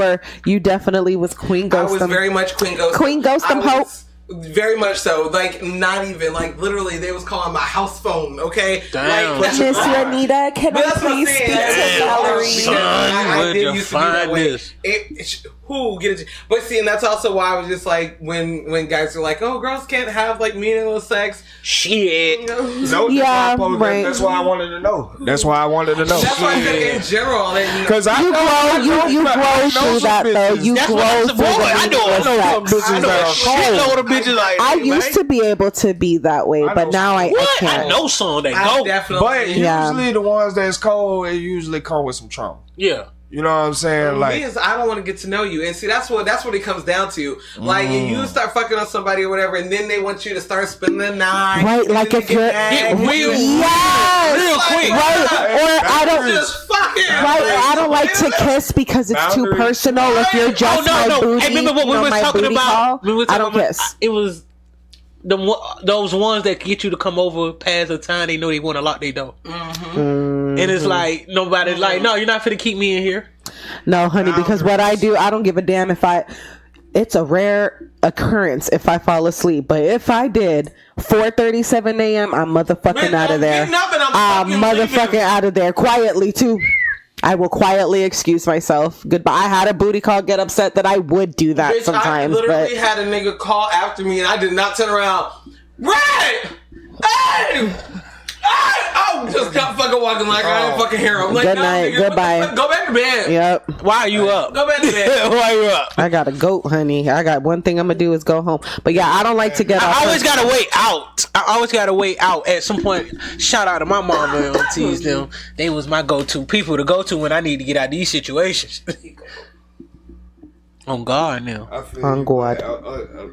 definitely was Queen Ghostum. I was very much Queen Ghostum. Queen Ghostum Hope. Very much so. Like, not even, like, literally, they was calling my house phone, okay? Damn. Like, Miss Juanita, can I please speak to Valerie? I did used to be that way. Get it? But see, and that's also why I was just like, when guys are like, oh, girls can't have, like, meaningless sex. Shit. No, yeah, right. That's why I wanted to know. That's why I wanted to know. That's why I said in general. Because you grow through that, though. You grow through that. I know the bitches like that. I used to be able to be that way, but now I can't. I know some that go. Definitely. But usually the ones that's cold, it usually come with some trauma. Yeah. You know what I'm saying? Like, I don't want to get to know you, and see that's what it comes down to. Like, you start fucking on somebody or whatever, and then they want you to start spending the night, right? Like if you're real quick, right? Or I don't like to kiss because it's too personal. If you're just my booty, remember what we were talking about? I don't kiss. It was those ones that get you to come over past the time they know they want to lock their door. And it's like nobody's like, no, you're not finna keep me in here. No, honey, because what I do, I don't give a damn it's a rare occurrence if I fall asleep. But if I did, 4:37 a.m., I'm motherfucking out of there. I'm motherfucking out of there quietly too. I will quietly excuse myself. Goodbye. I had a booty call get upset that I would do that sometimes. I literally had a nigga call after me and I did not turn around. Right! Hey! I just kept fucking walking like I didn't fucking hear him. Like, good night. Goodbye. Go back to bed. Yep. Why are you up? Go back to bed. Why are you up? I got to go, honey. I got one thing I'm going to do is go home. But yeah, I don't like to get off. I always got to wait out. At some point. Shout out to my mom and aunties. Them. They was my go-to people to go to when I need to get out of these situations. On guard now. On guard.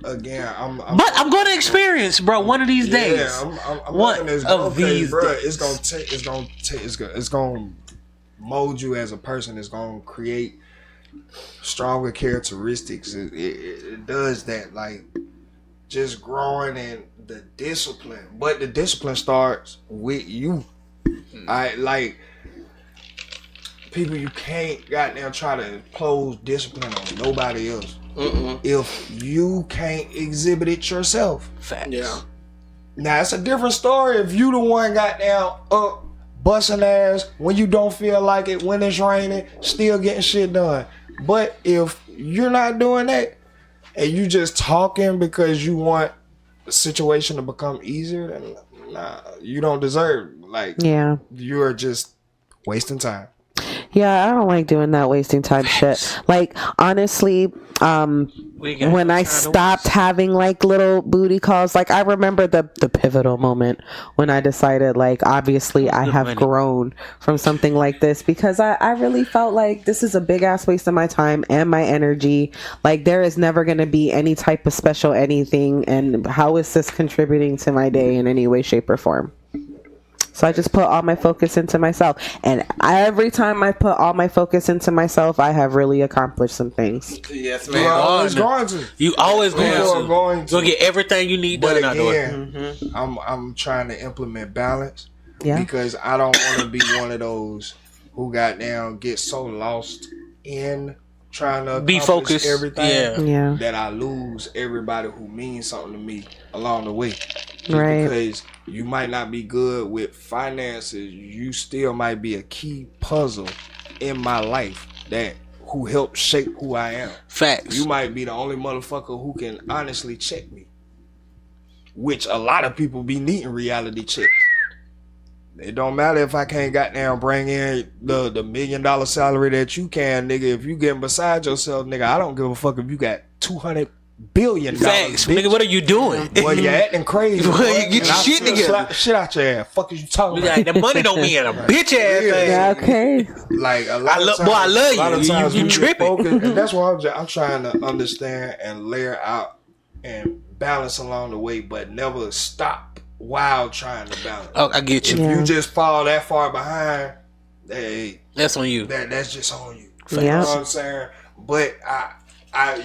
Again, but I'm going to experience, bro. One of these days. I'm one of these bro, days. It's gonna mold you as a person. It's gonna create stronger characteristics. It does that, like just growing in the discipline. But the discipline starts with you. I like people. You can't goddamn try to impose discipline on nobody else if you can't exhibit it yourself. Facts. Yeah. Now it's a different story if you the one goddamn up busting ass when you don't feel like it, when it's raining, still getting shit done. But if you're not doing that and you just talking because you want the situation to become easier, then nah, you don't deserve. Like, you're just wasting time. Yeah, I don't like doing that wasting time shit. Like, honestly, when I stopped having like little booty calls, like I remember the pivotal moment when I decided, like, obviously I have grown from something like this, because I really felt like this is a big ass waste of my time and my energy. Like, there is never going to be any type of special anything, and how is this contributing to my day in any way, shape, or form? So I just put all my focus into myself. And every time I put all my focus into myself, I have really accomplished some things. Yes, man. You're always going to. You always going to. You'll get everything you need done. But again, I'm trying to implement balance. Yeah. Because I don't want to be one of those who get so lost in trying to be focused everything that I lose everybody who means something to me along the way. Right. Because you might not be good with finances, you still might be a key puzzle in my life who helped shape who I am. Facts. You might be the only motherfucker who can honestly check me, which a lot of people be needing reality checks. It don't matter if I can't goddamn bring in the $1 million salary that you can, nigga. If you getting beside yourself, nigga, I don't give a fuck if you got $200 billion. Facts, nigga. What are you doing? Well, you're acting crazy. Well, you get your shit together. Slap shit out your ass. Fuck is you talking about? Like, the money don't mean a bitch ass thing. Yeah, okay. Like a lot of times, I love you. A lot of times you tripping. Focused, and that's why I'm trying to understand and layer out and balance along the way, but never stop while trying to balance. Oh, I get you. If you just fall that far behind, hey, that's on you. That's just on you. Yeah. You know what I'm saying? But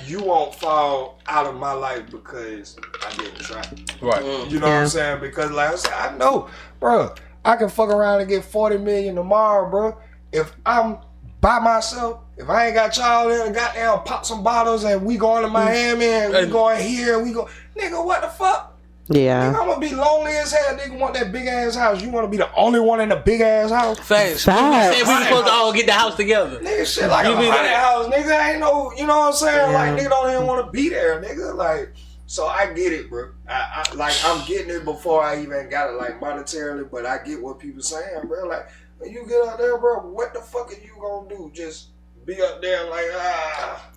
you won't fall out of my life because I didn't try. Right. You know what I'm saying? Because like I said, I know, bro, I can fuck around and get $40 million tomorrow, bro. If I'm by myself, if I ain't got y'all there and goddamn pop some bottles and we going to Miami and we going here and we go, nigga, what the fuck? Yeah. Nigga, I'm gonna be lonely as hell. Nigga want that big ass house. You wanna be the only one in the big ass house? Facts. We supposed to all get the house together. Nigga, shit like a haunted house. Nigga ain't no, you know what I'm saying? Yeah. Like, nigga don't even wanna be there, nigga. Like, so I get it, bro. I'm getting it before I even got it, like, monetarily, but I get what people saying, bro. Like, when you get out there, bro, what the fuck are you gonna do? Just be up there like,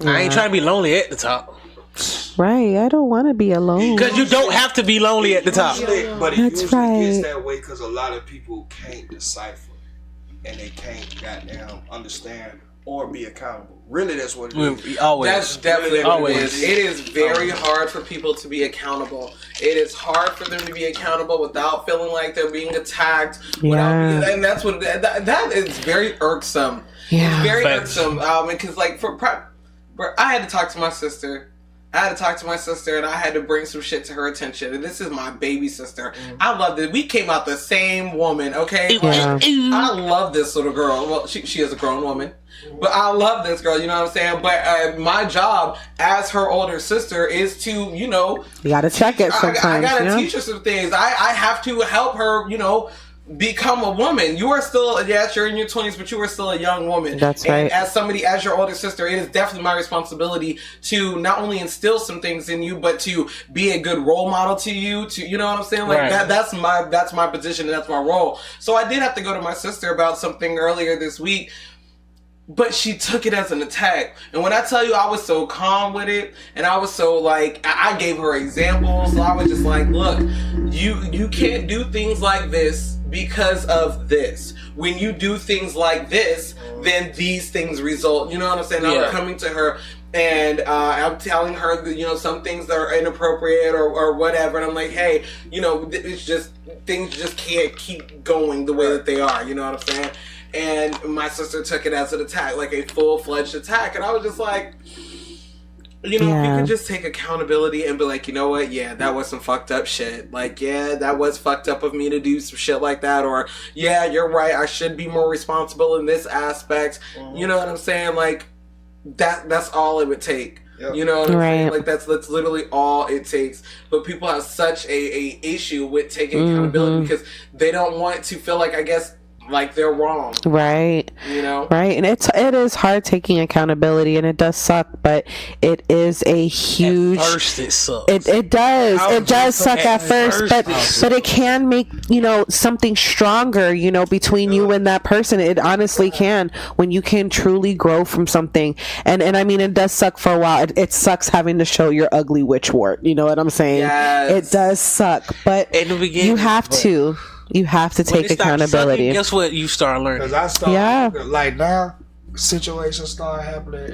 I ain't trying to be lonely at the top. Right, I don't want to be alone. Because you don't have to be lonely at the top. But it usually gets that way because a lot of people can't decipher and they can't goddamn understand or be accountable. Really, that's what it is. Always. That's definitely what it is. It is very hard for people to be accountable. It is hard for them to be accountable without feeling like they're being attacked. And that's what that is very irksome. Yeah, it's very irksome. Because like I had to talk to my sister. And I had to bring some shit to her attention. And this is my baby sister. I love it. We came out the same woman, okay? Yeah. I love this little girl. Well, she is a grown woman. But I love this girl, you know what I'm saying? But my job as her older sister is to, you know... You gotta check it sometimes. I gotta teach her some things. I have to help her, you know... become a woman. You are still, yes, you're in your 20s, but you are still a young woman. That's right. And as your older sister, it is definitely my responsibility to not only instill some things in you, but to be a good role model to you. To, you know what I'm saying? Like that's my position and that's my role. So I did have to go to my sister about something earlier this week. But she took it as an attack. And when I tell you I was so calm with it, and I was so like, I gave her examples. So I was just like, look, you can't do things like this because of this. When you do things like this, then these things result. You know what I'm saying? I'm coming to her and I'm telling her that, you know, some things that are inappropriate or whatever. And I'm like, hey, you know, it's just, things just can't keep going the way that they are. You know what I'm saying? and my sister took it as an attack, like a full-fledged attack, and I was just like, you know, if you could just take accountability and be like, you know what, yeah, that was some fucked up shit. Like, yeah, that was fucked up of me to do some shit like that. Or, yeah, you're right, I should be more responsible in this aspect. You know what I'm saying? Like, that's all it would take. Yep. You know what I'm saying? Like, that's literally all it takes. But people have such a issue with taking accountability because they don't want to feel like, I guess, like they're wrong, right? You know, right? And it is hard taking accountability, and it does suck, but it is a huge. At first, it sucks. It does suck at first, but it can make, you know, something stronger, you know, between you and that person. It honestly can, when you can truly grow from something. And I mean, it does suck for a while. It sucks having to show your ugly witch wart. You know what I'm saying? Yes. It does suck, but in the beginning, you have to. You have to take accountability. Guess what? You start learning. Because I start, like now, situations start happening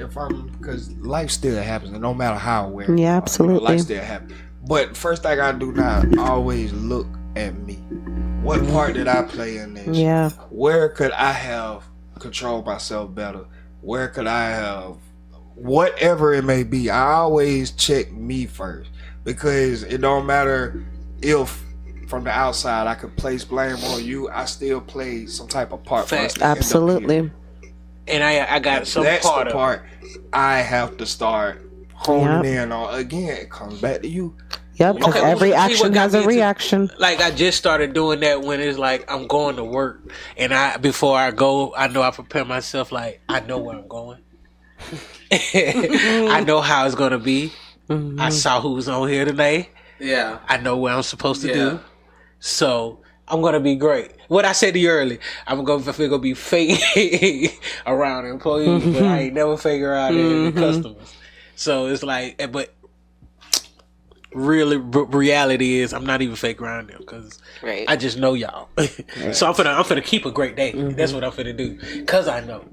because life still happens, and no matter how weird. Yeah, absolutely. Life still happens. But first thing I do now, always look at me. What part did I play in this? Yeah. Where could I have controlled myself better? Where could I have, whatever it may be, I always check me first. Because it don't matter if from the outside I could place blame on you, I still play some type of part. Absolutely. And I got some that's part the of part I have to start honing in on. Again, it comes back to you. Yep, because every action has a reaction. Like, I just started doing that when it's like I'm going to work, and before I go, I know I prepare myself. Like, I know where I'm going. I know how it's gonna be. I saw who's on here today. Yeah, I know what I'm supposed to do. So I'm gonna be great. What I said to you earlier, I'm gonna be fake around employees, but I ain't never fake around the customers. So it's like, but really, reality is I'm not even fake around them because I just know y'all. So I'm finna keep a great day. That's what I'm finna do because I know.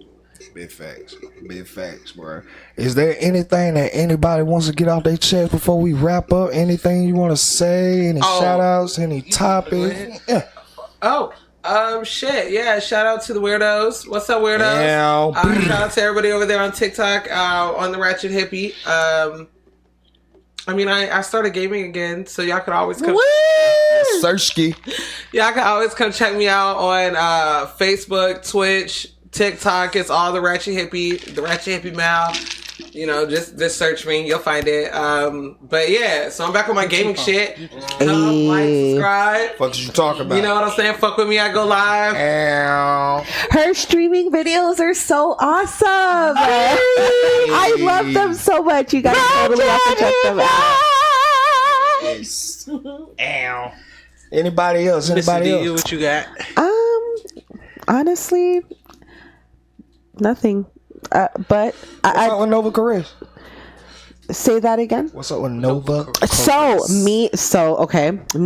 Big facts, bro. Is there anything that anybody wants to get off their chest before we wrap up? Anything you want to say? Any shout outs? Any topics? Yeah. Shit. Yeah. Shout out to the weirdos. What's up, weirdos? Yeah. Shout out to everybody over there on TikTok, on the Ratchet Hippie. I mean, I started gaming again, so y'all could always come. Searchki. Y'all can always come check me out on Facebook, Twitch, TikTok. It's all the Ratchet Hippie, the Ratchet Hippie Mal. You know, just search me, you'll find it. But yeah, so I'm back on my gaming shit. Come, like, subscribe. What you talking about? You know what I'm saying? Fuck with me, I go live. Her streaming videos are so awesome. I love them so much. You guys totally have to check them out. Yes. Anybody else? Anybody else? What you got? Honestly, nothing. But what's up with Nova Chorus? Say that again. What's up with Nova? Me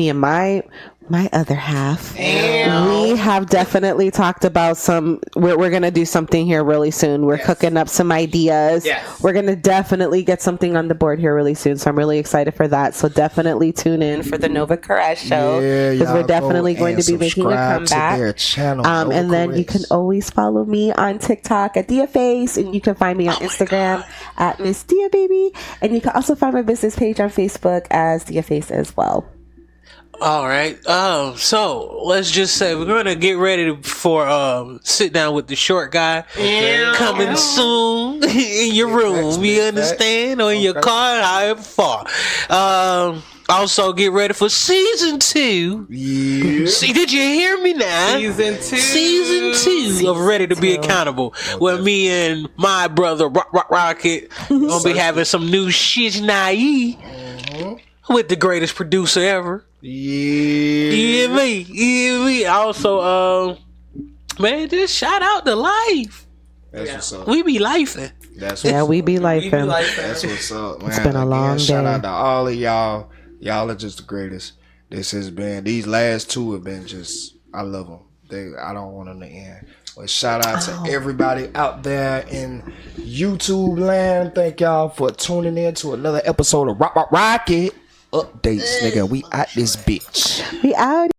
and my other half. We have definitely talked about we're gonna do something here really soon. We're cooking up some ideas. Yes. We're gonna definitely get something on the board here really soon. So I'm really excited for that. So definitely tune in for the Nova Caress show, because we're definitely going to be making a comeback. To their channel, and then you can always follow me on TikTok at DiaFace, and you can find me on Instagram at Miss Dia Baby, and you can also find my business page on Facebook as DiaFace as well. All right. So let's just say we're gonna get ready for sit down with the short guy coming soon in your room. You understand? Or in your car, however far. Also, get ready for season 2. Yeah. See, did you hear me now? Season 2 of Ready to Be Accountable, where me and my brother Rocket gonna be having some new shit with the greatest producer ever. Yeah. You hear me? Also, man, just shout out to life. That's what's up. We be lifing. We be lifing. That's what's up, man. It's been a long day. Shout out to all of y'all. Y'all are just the greatest. These last 2 have been just, I love them. I don't want them to end. But shout out to everybody out there in YouTube land. Thank y'all for tuning in to another episode of Rocket Updates, nigga. We out this bitch. We out.